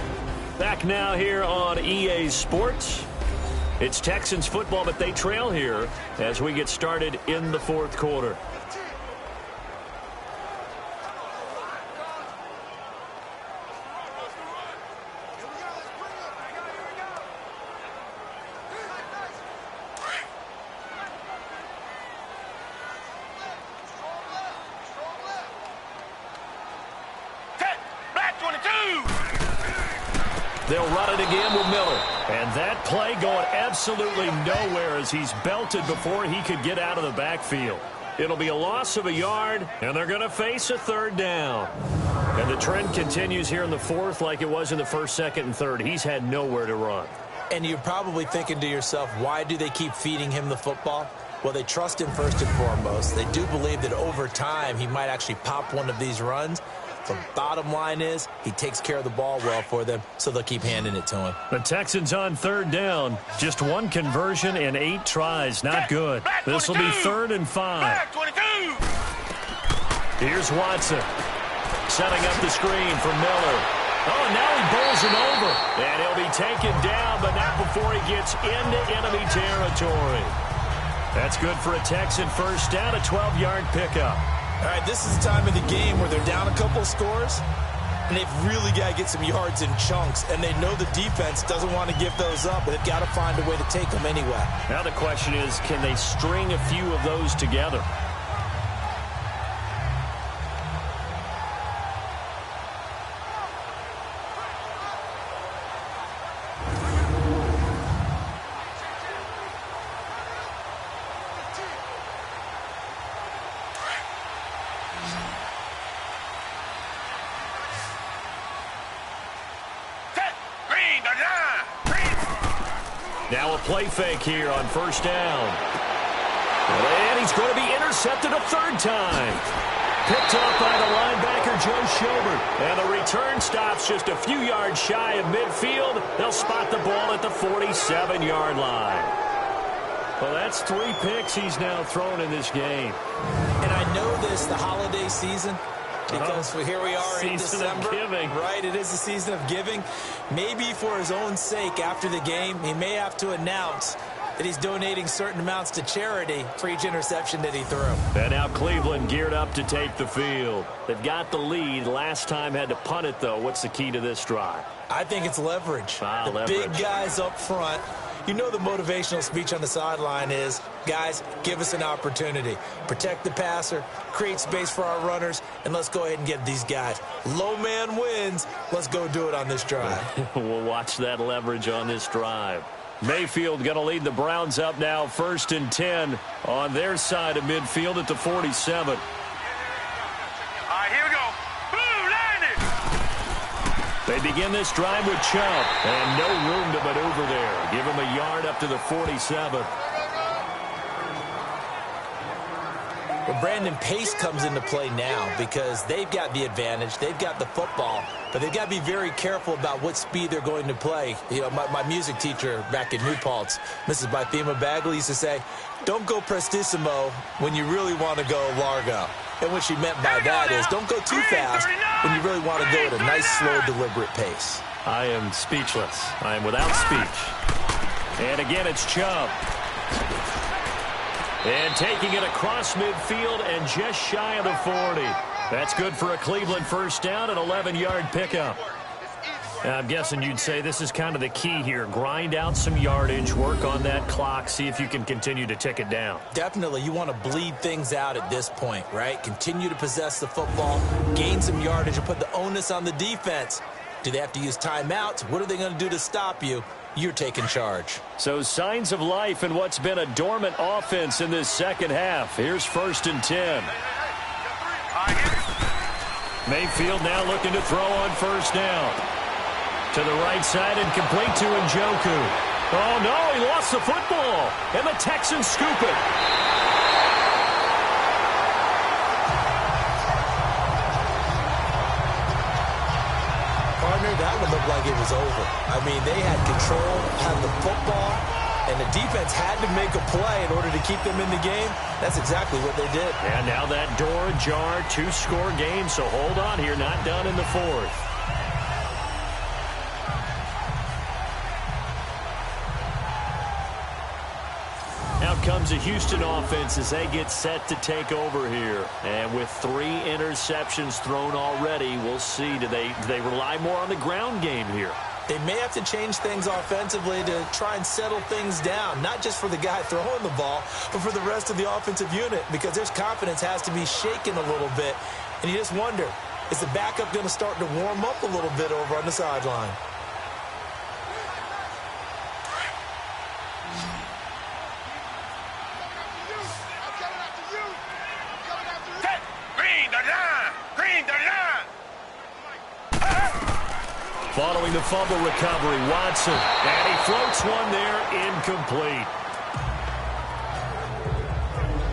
Back now here on EA Sports. It's Texans football, but they trail here as we get started in the fourth quarter. They'll run it again with Miller. And that play going absolutely nowhere as he's belted before he could get out of the backfield. It'll be a loss of a yard, and they're going to face a third down. And the trend continues here in the fourth like it was in the first, second, and third. He's had nowhere to run. And you're probably thinking to yourself, why do they keep feeding him the football? Well, they trust him first and foremost. They do believe that over time he might actually pop one of these runs. The bottom line is he takes care of the ball well for them, so they'll keep handing it to him. The Texans on third down. Just one conversion in 8 tries. Not good. This will be 3rd and 5. Here's Watson. Setting up the screen for Miller. Oh, now he bowls it over. And he'll be taken down, but not before he gets into enemy territory. That's good for a Texan first down, a 12-yard pickup. All right, this is the time of the game where they're down a couple scores, and they've really got to get some yards in chunks, and they know the defense doesn't want to give those up, but they've got to find a way to take them anyway. Now the question is, can they string a few of those together? Now a play fake here on first down. And he's going to be intercepted a third time. Picked up by the linebacker, Joe Schobert. And the return stops just a few yards shy of midfield. They'll spot the ball at the 47-yard line. Well, that's 3 picks he's now thrown in this game. And I know this, the holiday season, because here we are in December. Of giving. Right, it is the season of giving. Maybe for his own sake after the game, he may have to announce that he's donating certain amounts to charity for each interception that he threw. And now Cleveland geared up to take the field. They've got the lead. Last time had to punt it, though. What's the key to this drive? I think it's leverage. Leverage. Big guys up front. You know the motivational speech on the sideline is, guys, give us an opportunity. Protect the passer, create space for our runners, and let's go ahead and get these guys. Low man wins. Let's go do it on this drive. We'll watch that leverage on this drive. Mayfield going to lead the Browns up now, 1st and 10 on their side of midfield at the 47. All right, here we go. Boom, landed. They begin this drive with Chubb, and no room to maneuver there. Give him a yard up to the 47. Well, Brandon, pace comes into play now because they've got the advantage. They've got the football, but they've got to be very careful about what speed they're going to play. You know, my music teacher back in New Paltz, Mrs. Bythema Bagley, used to say, don't go prestissimo when you really want to go largo. And what she meant by that is don't go too fast when you really want to go at a nice, slow, deliberate pace. I am speechless. I am without speech. And again, it's Chubb. And taking it across midfield and just shy of the 40. That's good for a Cleveland first down, an 11-yard pickup. I'm guessing you'd say this is kind of the key here. Grind out some yardage, work on that clock, see if you can continue to tick it down. Definitely. You want to bleed things out at this point, right? Continue to possess the football, gain some yardage, and put the onus on the defense. Do they have to use timeouts? What are they going to do to stop you? You're taking charge. So signs of life in what's been a dormant offense in this second half. Here's 1st and 10. Mayfield now looking to throw on first down. To the right side and complete to Njoku. Oh, no, he lost the football. And the Texans scoop it. Partner, that would look like it was over. I mean, they had control, had the football, and the defense had to make a play in order to keep them in the game. That's exactly what they did. And now that door ajar, 2-score game, so hold on here, not done in the 4th. Out comes a Houston offense as they get set to take over here. And with 3 interceptions thrown already, we'll see. Do they rely more on the ground game here? They may have to change things offensively to try and settle things down, not just for the guy throwing the ball, but for the rest of the offensive unit, because their confidence has to be shaken a little bit. And you just wonder, is the backup going to start to warm up a little bit over on the sideline? Following the fumble recovery, Watson. And he floats one there, incomplete.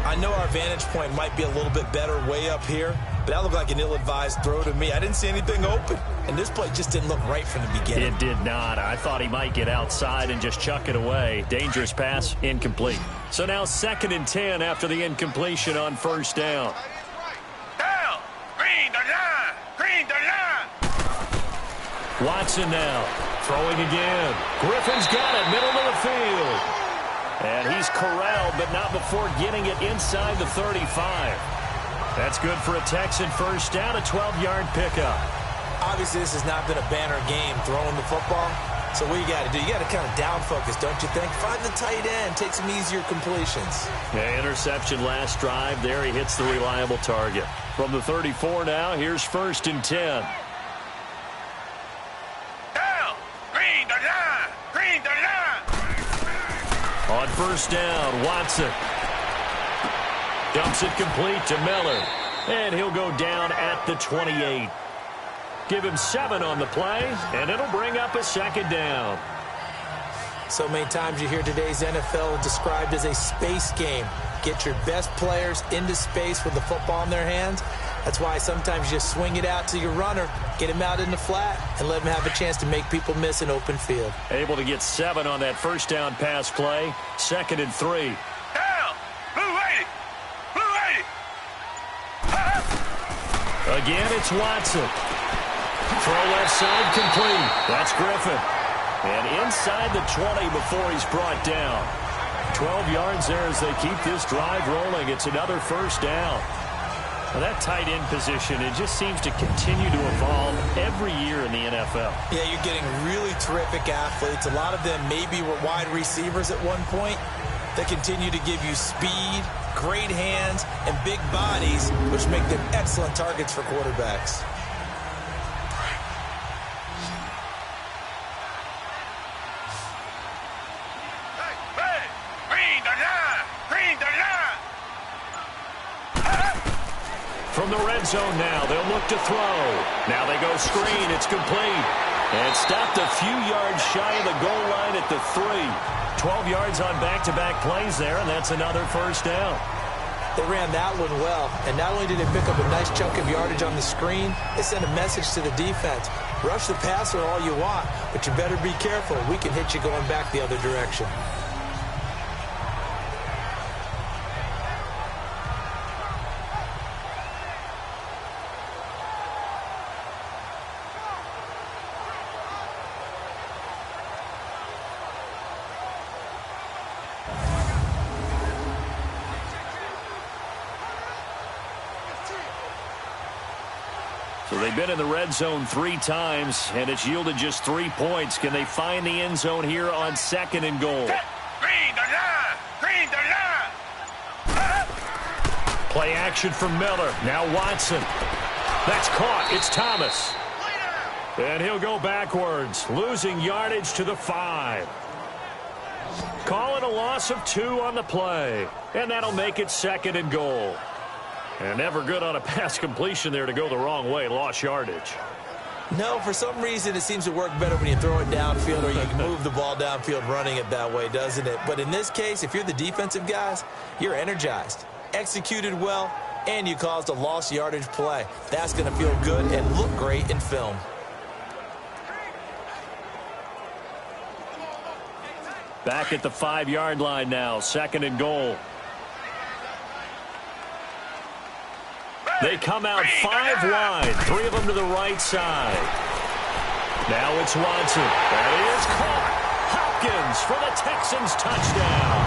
I know our vantage point might be a little bit better way up here, but that looked like an ill-advised throw to me. I didn't see anything open, and this play just didn't look right from the beginning. It did not. I thought he might get outside and just chuck it away. Dangerous pass, incomplete. So now 2nd and 10 after the incompletion on first down. Down! Green the line! Green the line! Watson now, throwing again. Griffin's got it, middle of the field. And he's corralled, but not before getting it inside the 35. That's good for a Texan first down, a 12-yard pickup. Obviously, this has not been a banner game throwing the football. So what you got to do, you got to kind of down focus, don't you think? Find the tight end, take some easier completions. Yeah, interception last drive. There he hits the reliable target. From the 34 now, here's 1st and 10. On first down, Watson dumps it complete to Miller, and he'll go down at the 28. Give him 7 on the play, and it'll bring up a 2nd down. So many times you hear today's NFL described as a space game. Get your best players into space with the football in their hands. That's why sometimes you just swing it out to your runner, get him out in the flat, and let him have a chance to make people miss an open field. Able to get 7 on that first down pass play. 2nd and 3. Down! Blue 80! Blue 80! Again, it's Watson. Throw left side complete. That's Griffin. And inside the 20 before he's brought down. 12 yards there as they keep this drive rolling. It's another first down. Well, that tight end position, it just seems to continue to evolve every year in the NFL. Yeah, you're getting really terrific athletes. A lot of them maybe were wide receivers at one point. They continue to give you speed, great hands, and big bodies, which make them excellent targets for quarterbacks. from the red zone now. They'll look to throw. Now they go screen. It's complete. And stopped a few yards shy of the goal line at the 3. 12 yards on back-to-back plays there, and that's another first down. They ran that one well, and not only did they pick up a nice chunk of yardage on the screen, they sent a message to the defense. Rush the passer all you want, but you better be careful. We can hit you going back the other direction. So they've been in the red zone 3 times, and it's yielded just 3 points. Can they find the end zone here on 2nd and goal? Green the line! Green the line! Play action from Miller. Now Watson. That's caught. It's Thomas. And he'll go backwards, losing yardage to the 5. Calling a loss of 2 on the play. And that'll make it 2nd and goal. And never good on a pass completion there to go the wrong way. Lost yardage. No, for some reason it seems to work better when you throw it downfield or you can move the ball downfield running it that way, doesn't it? But in this case, if you're the defensive guys, you're energized, executed well, and you caused a lost yardage play. That's going to feel good and look great in film. Back at the 5-yard line now. 2nd and goal. They come out 5 wide, 3 of them to the right side. Now it's Watson. That is caught. Hopkins for the Texans touchdown.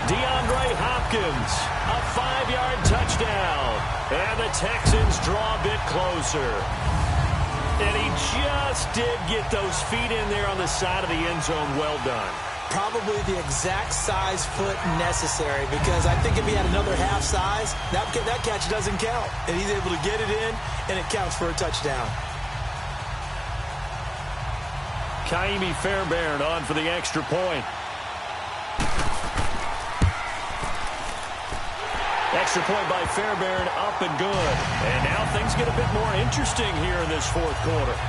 DeAndre Hopkins, a 5-yard touchdown. And the Texans draw a bit closer. And he just did get those feet in there on the side of the end zone. Well done. Probably the exact size foot necessary, because I think if he had another half size, that catch doesn't count. And he's able to get it in, and it counts for a touchdown. Kaimi Fairbairn on for the extra point. Extra point by Fairbairn, up and good. And now things get a bit more interesting here in this 4th quarter.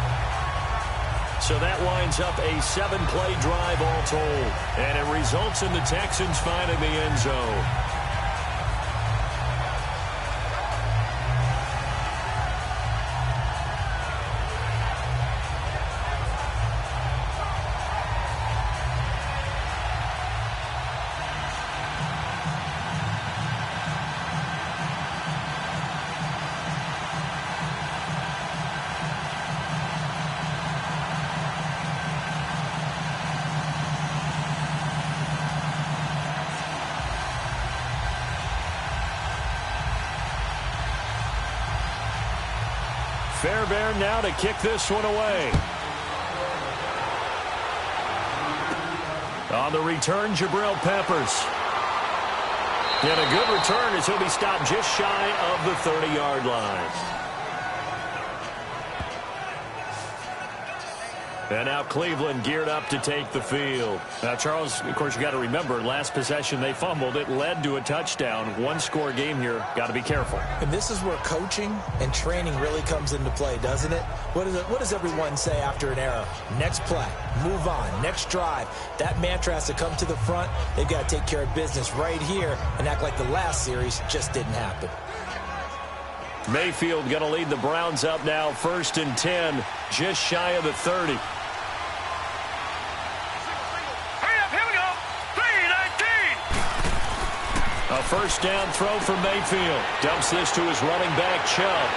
So that winds up a 7-play drive all told. And it results in the Texans finding the end zone. Fairbairn now to kick this one away. On the return, Jabril Peppers. And a good return as he'll be stopped just shy of the 30-yard line. And now Cleveland geared up to take the field. Now, Charles, of course, you got to remember, last possession they fumbled. It led to a touchdown. 1-score game here. Got to be careful. And this is where coaching and training really comes into play, doesn't it? What does everyone say after an error? Next play, move on, next drive. That mantra has to come to the front. They've got to take care of business right here and act like the last series just didn't happen. Mayfield going to lead the Browns up now, 1st and 10, just shy of the 30. A first down throw from Mayfield. Dumps this to his running back, Chubb.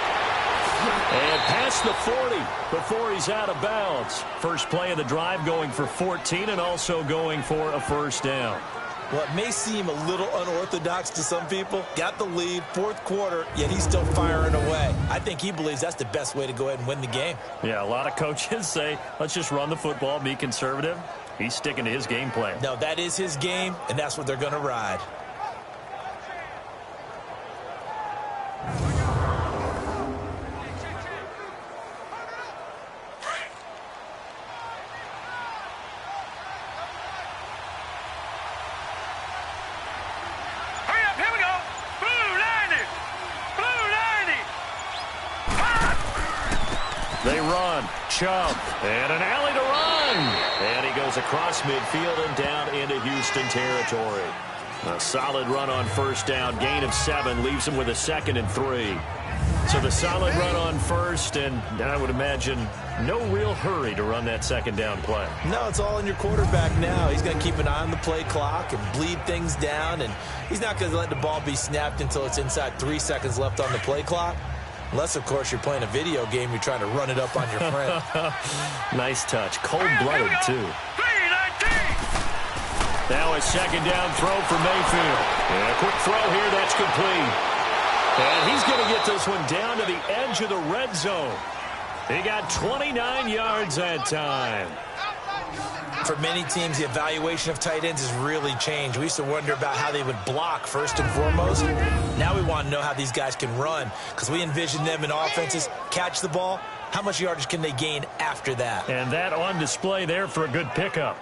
And past the 40 before he's out of bounds. First play of the drive going for 14 and also going for a first down. Well, it may seem a little unorthodox to some people. Got the lead, 4th quarter, yet he's still firing away. I think he believes that's the best way to go ahead and win the game. Yeah, a lot of coaches say, let's just run the football, be conservative. He's sticking to his game plan. No, that is his game, and that's what they're going to ride. Hurry up, here we go. Blue line it. Blue Chubb. And an alley to run. And he goes across midfield and down into Houston territory. A solid run on first down. Gain of 7 leaves him with a 2nd and 3. So the solid run on first, and I would imagine no real hurry to run that 2nd down play. No, it's all in your quarterback now. He's going to keep an eye on the play clock and bleed things down, and he's not going to let the ball be snapped until it's inside 3 seconds left on the play clock. Unless, of course, you're playing a video game, you're trying to run it up on your friend. Nice touch. Cold-blooded, too. Now a 2nd down throw for Mayfield. And a quick throw here. That's complete. And he's going to get this one down to the edge of the red zone. He got 29 yards that time. For many teams, the evaluation of tight ends has really changed. We used to wonder about how they would block first and foremost. Now we want to know how these guys can run, because we envision them in offenses catch the ball. How much yardage can they gain after that? And that on display there for a good pickup.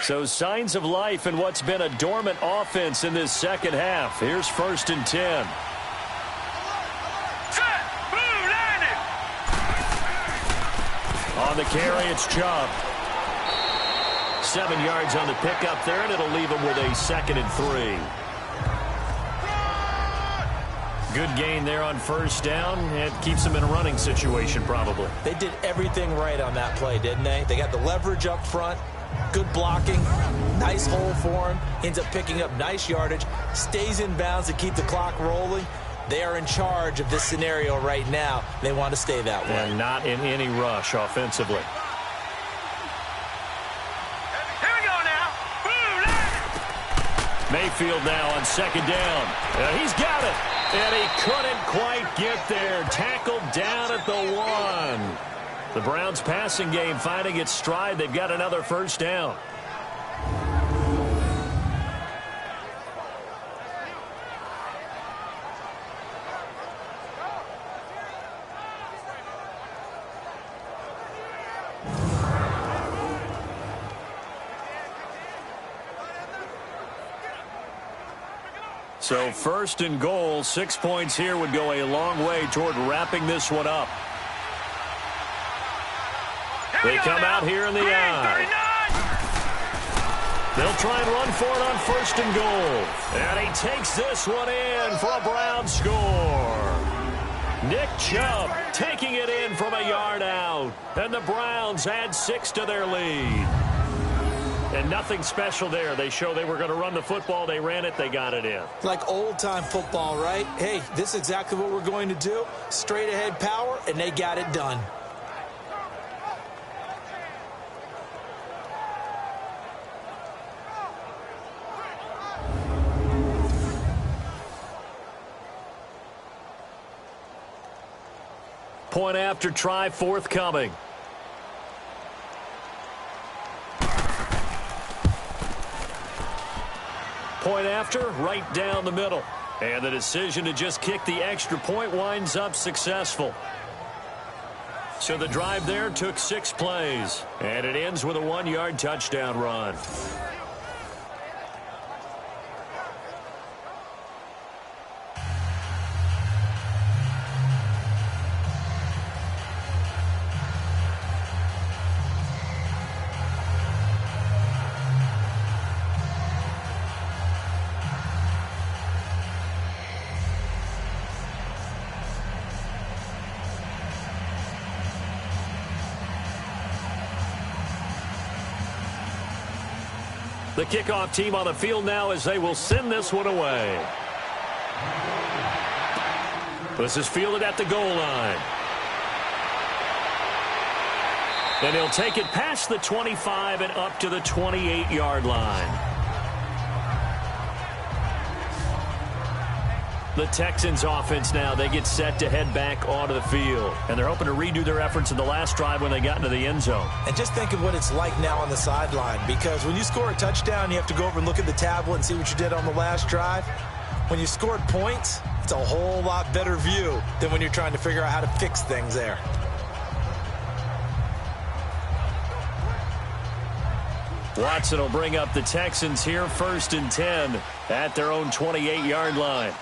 So signs of life in what's been a dormant offense in this second half. Here's 1st and 10. On the carry, it's Chubb. 7 yards on the pickup there, and it'll leave him with a 2nd and 3. Good gain there on first down. It keeps them in a running situation, probably. They did everything right on that play, didn't they? They got the leverage up front. Good blocking, nice hole for him, ends up picking up nice yardage, stays in bounds to keep the clock rolling. They are in charge of this scenario right now. They want to stay that way. And not in any rush offensively. Here we go now. Mayfield now on 2nd down. He's got it. And he couldn't quite get there. Tackled down at the 1. The Browns passing game finding its stride. They've got another first down. So 1st and goal, 6 points here would go a long way toward wrapping this one up. They come out here in the eye. They'll try and run for it on 1st and goal. And he takes this one in for a Browns score. Nick Chubb taking it in from a yard out. And the Browns add 6 to their lead. And nothing special there. They show they were going to run the football. They ran it. They got it in. Like old-time football, right? Hey, this is exactly what we're going to do. Straight-ahead power, and they got it done. Point after try forthcoming. Point after, right down the middle. And the decision to just kick the extra point winds up successful. So the drive there took 6 plays. And it ends with a 1-yard touchdown run. The kickoff team on the field now as they will send this one away. This is fielded at the goal line. And he'll take it past the 25 and up to the 28-yard line. The Texans offense now, they get set to head back onto the field. And they're hoping to redo their efforts in the last drive when they got into the end zone. And just think of what it's like now on the sideline, because when you score a touchdown, you have to go over and look at the tablet and see what you did on the last drive. When you scored points, it's a whole lot better view than when you're trying to figure out how to fix things there. Watson will bring up the Texans here 1st and 10 at their own 28-yard line.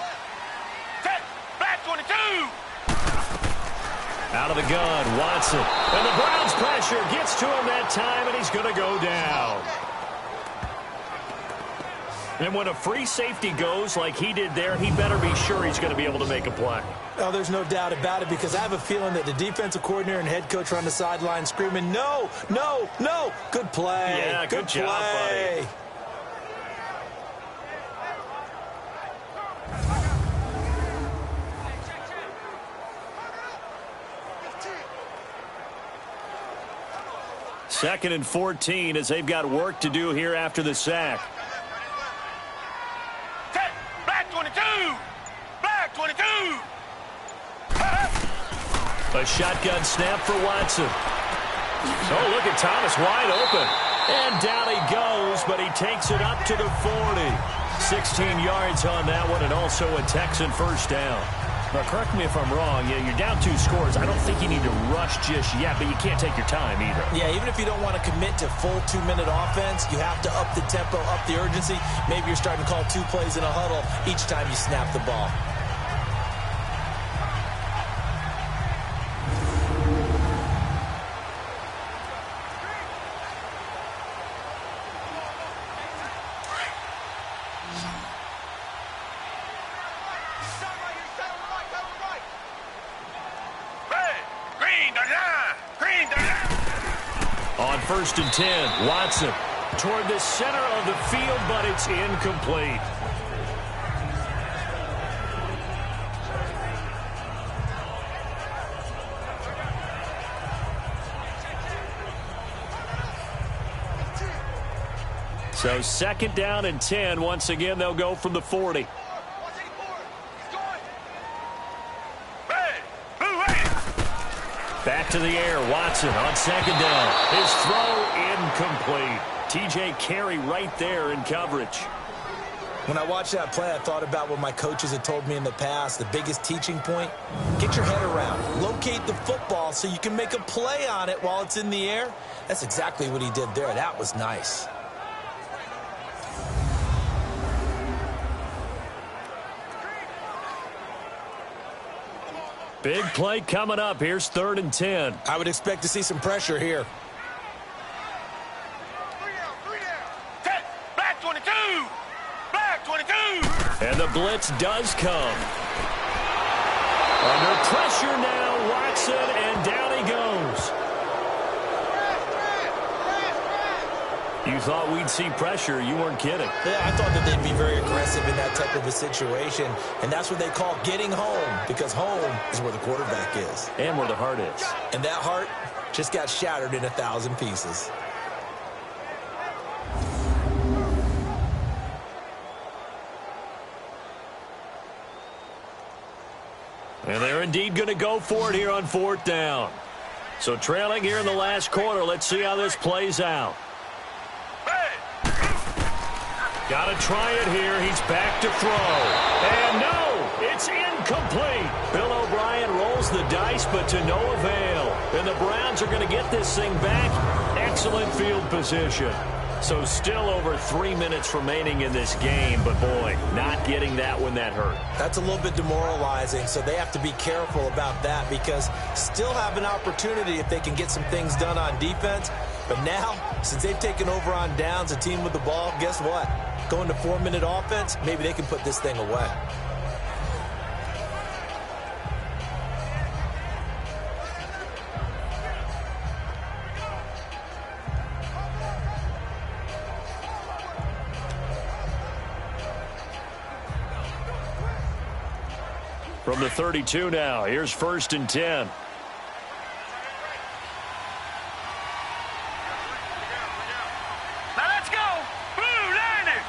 Set, back 22. Out of the gun, Watson. And the Browns pressure gets to him that time, and he's going to go down. And when a free safety goes like he did there, he better be sure he's going to be able to make a play. Oh, there's no doubt about it, because I have a feeling that the defensive coordinator and head coach are on the sideline screaming, no, no, no. Good play. Yeah, good job, buddy. Second and 14 as they've got work to do here after the sack. Set, back 22. Back 22. A shotgun snap for Watson. Oh, look at Thomas wide open. And down he goes, but he takes it up to the 40. 16 yards on that one, and also a Texan first down. Now, correct me if I'm wrong. Yeah, you're down 2 scores. I don't think you need to rush just yet, but you can't take your time either. Yeah, even if you don't want to commit to full 2-minute offense, you have to up the tempo, up the urgency. Maybe you're starting to call 2 plays in a huddle each time you snap the ball. On 1st and 10, Watson toward the center of the field, but it's incomplete. So 2nd down and 10. Once again, they'll go from the 40. Back to the air, Watson on 2nd down. His throw incomplete. T.J. Carey right there in coverage. When I watched that play, I thought about what my coaches had told me in the past. The biggest teaching point, get your head around. Locate the football so you can make a play on it while it's in the air. That's exactly what he did there. That was nice. Big play coming up. Here's 3rd and 10. I would expect to see some pressure here. Set, back 22. Back 22. And the blitz does come. Under pressure now, Watson, and down he goes. You thought we'd see pressure. You weren't kidding. Yeah, I thought that they'd be very aggressive in that type of a situation, and that's what they call getting home, because home is where the quarterback is. And where the heart is. And that heart just got shattered in 1,000 pieces. And they're indeed going to go for it here on 4th down. So trailing here in the last quarter. Let's see how this plays out. Got to try it here. He's back to throw. And no, it's incomplete. Bill O'Brien rolls the dice, but to no avail. And the Browns are going to get this thing back. Excellent field position. So still over 3 minutes remaining in this game, but boy, not getting that when that hurt. That's a little bit demoralizing, so they have to be careful about that, because still have an opportunity if they can get some things done on defense. But now, since they've taken over on downs, a team with the ball, guess what? Going to 4-minute offense, maybe they can put this thing away. From the 32 now, here's 1st and 10. Now let's go. Blue line.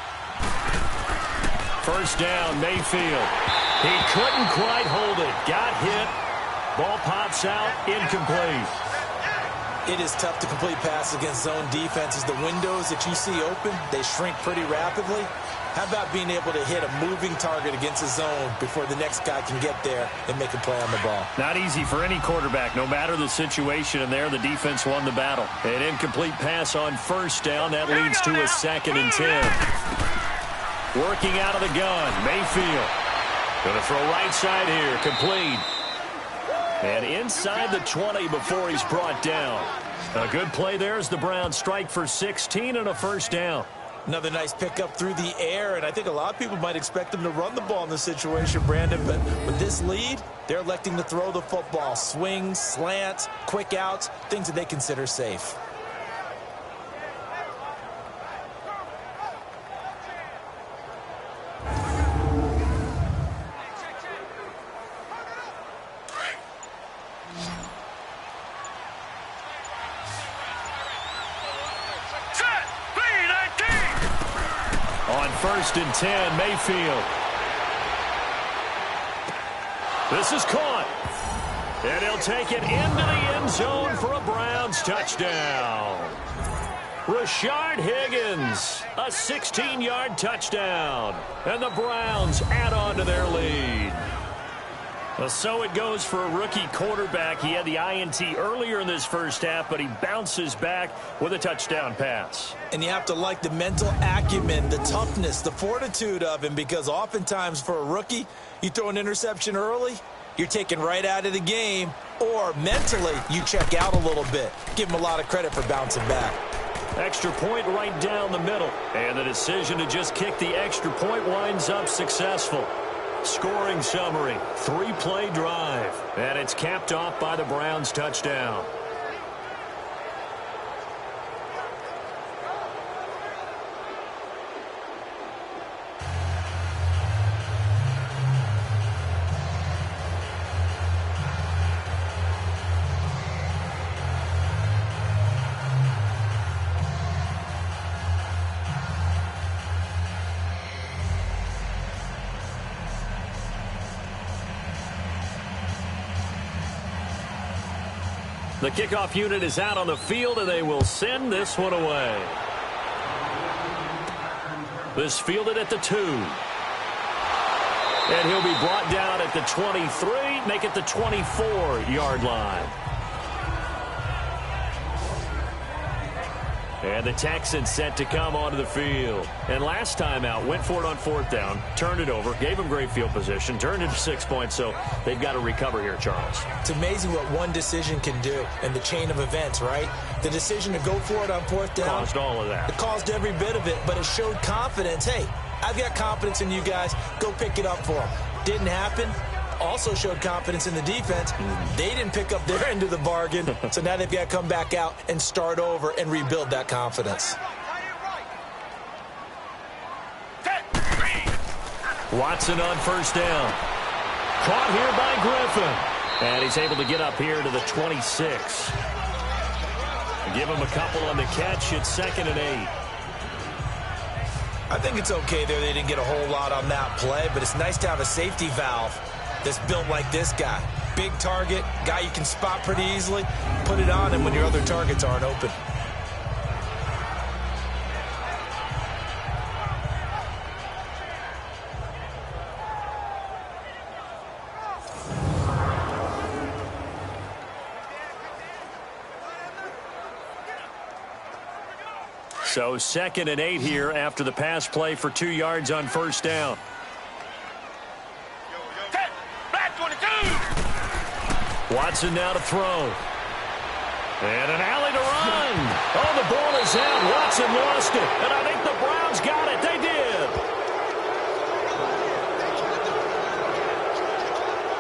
First down, Mayfield. He couldn't quite hold it. Got hit. Ball pops out, incomplete. It is tough to complete passes against zone defenses. The windows that you see open, they shrink pretty rapidly. How about being able to hit a moving target against a zone before the next guy can get there and make a play on the ball? Not easy for any quarterback, no matter the situation. And there, the defense won the battle. An incomplete pass on first down. That leads to a 2nd and 10. Working out of the gun, Mayfield. Going to throw right side here, complete. And inside the 20 before he's brought down. A good play there as the Browns strike for 16 and a first down. Another nice pickup through the air, and I think a lot of people might expect them to run the ball in this situation, Brandon, but with this lead, they're electing to throw the football. Swings, slants, quick outs, things that they consider safe. On 1st and 10, Mayfield. This is caught. And he'll take it into the end zone for a Browns touchdown. Rashard Higgins, a 16-yard touchdown. And the Browns add on to their lead. Well, so it goes for a rookie quarterback. He had the INT earlier in this first half, but he bounces back with a touchdown pass. And you have to like the mental acumen, the toughness, the fortitude of him, because oftentimes for a rookie, you throw an interception early, you're taken right out of the game, or mentally you check out a little bit. Give him a lot of credit for bouncing back. Extra point right down the middle. And the decision to just kick the extra point winds up successful. Scoring summary, 3-play drive. And it's capped off by the Browns touchdown. The kickoff unit is out on the field, and they will send this one away. This fielded at the 2. And he'll be brought down at the 23, make it the 24-yard line. And the Texans set to come onto the field. And last time out, went for it on 4th down, turned it over, gave them great field position, turned it to 6 points, so they've got to recover here, Charles. It's amazing what one decision can do in the chain of events, right? The decision to go for it on 4th down. Caused all of that. It caused every bit of it, but it showed confidence. Hey, I've got confidence in you guys. Go pick it up for them. Didn't happen. Also showed confidence in the defense. They didn't pick up their end of the bargain, so now they've got to come back out and start over and rebuild that confidence. Watson on 1st down. Caught here by Griffin. And he's able to get up here to the 26. Give him a couple on the catch. It's 2nd and 8. I think it's okay there. They didn't get a whole lot on that play, but it's nice to have a safety valve that's built like this guy. Big target, guy you can spot pretty easily. Put it on him when your other targets aren't open. So 2nd and 8 here after the pass play for 2 yards on 1st down. Watson now to throw. And an alley to run. Oh, the ball is out. Watson lost it. And I think the Browns got it. They did.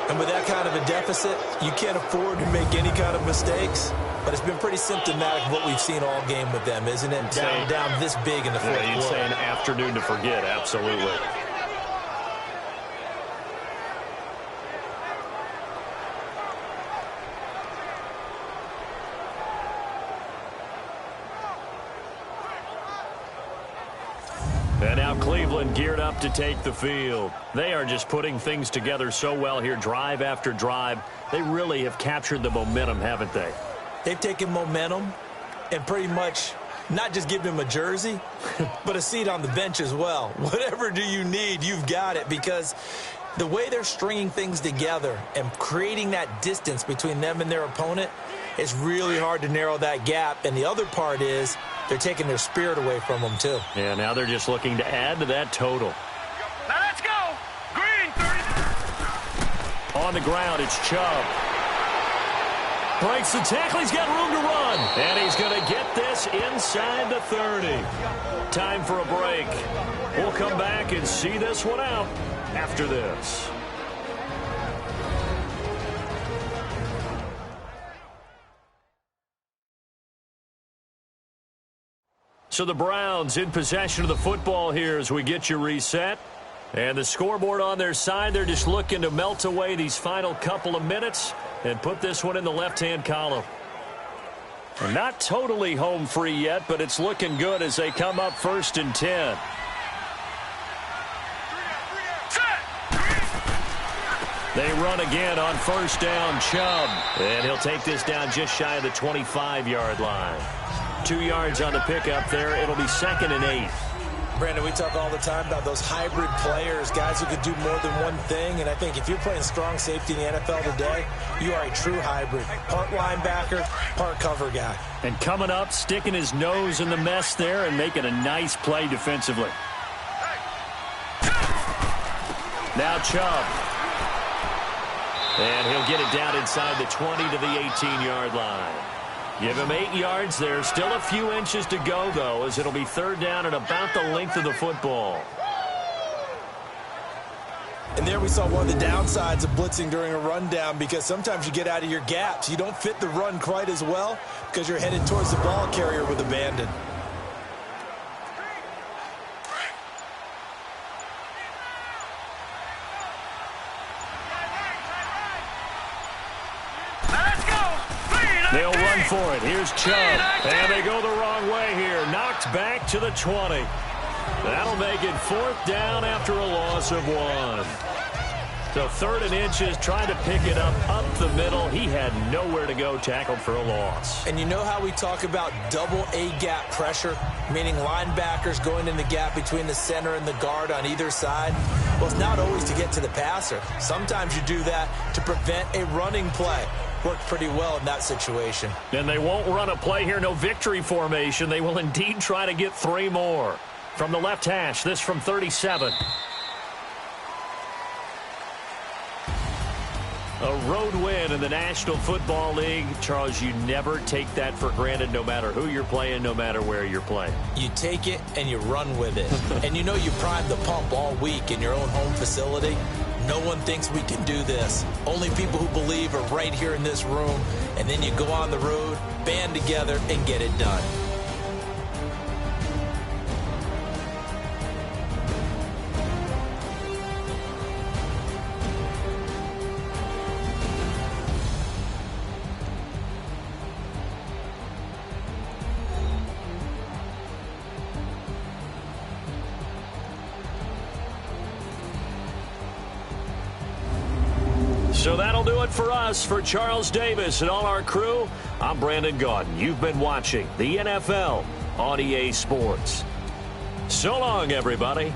And with that kind of a deficit, you can't afford to make any kind of mistakes. But it's been pretty symptomatic of what we've seen all game with them, isn't it? Down this big in the fourth quarter. You'd say an afternoon to forget. Absolutely. And now Cleveland geared up to take the field. They are just putting things together so well here, drive after drive. They really have captured the momentum, haven't they? They've taken momentum and pretty much not just give him a jersey, but a seat on the bench as well. Whatever do you need, you've got it, because the way they're stringing things together and creating that distance between them and their opponent, it's really hard to narrow that gap. And the other part is they're taking their spirit away from them, too. Yeah, now they're just looking to add to that total. Now let's go. Green, 30. On the ground, it's Chubb. Breaks the tackle. He's got room to run. And he's going to get this inside the 30. Time for a break. We'll come back and see this one out after this. So the Browns in possession of the football here as we get you reset. And the scoreboard on their side, they're just looking to melt away these final couple of minutes and put this one in the left-hand column. They're not totally home free yet, but it's looking good as they come up 1st and 10. They run again on 1st down, Chubb. And he'll take this down just shy of the 25-yard line. 2 yards on the pickup there. It'll be 2nd and 8. Brandon, we talk all the time about those hybrid players, guys who could do more than one thing. And I think if you're playing strong safety in the NFL today, you are a true hybrid. Part linebacker, part cover guy. And coming up, sticking his nose in the mess there and making a nice play defensively. Now Chubb. And he'll get it down inside the 20 to the 18-yard line. Give him 8 yards there. Still a few inches to go, though, as it'll be 3rd down and about the length of the football. And there we saw one of the downsides of blitzing during a rundown, because sometimes you get out of your gaps. You don't fit the run quite as well because you're headed towards the ball carrier with abandon. They'll run for it. Here's Chubb. And they go the wrong way here. Knocked back to the 20. That'll make it 4th down after a loss of 1. So 3rd and inches, trying to pick it up the middle. He had nowhere to go, tackled for a loss. And you know how we talk about double A-gap pressure, meaning linebackers going in the gap between the center and the guard on either side? Well, it's not always to get to the passer. Sometimes you do that to prevent a running play. Worked pretty well in that situation. And they won't run a play here, no victory formation. They will indeed try to get 3 more. From the left hash, this from 37. A road win in the National Football League. Charles, you never take that for granted, no matter who you're playing, no matter where you're playing. You take it and you run with it. And you know you primed the pump all week in your own home facility. No one thinks we can do this. Only people who believe are right here in this room. And then you go on the road, band together, and get it done. So that'll do it for us. For Charles Davis and all our crew, I'm Brandon Gaudin. You've been watching the NFL on EA Sports. So long, everybody.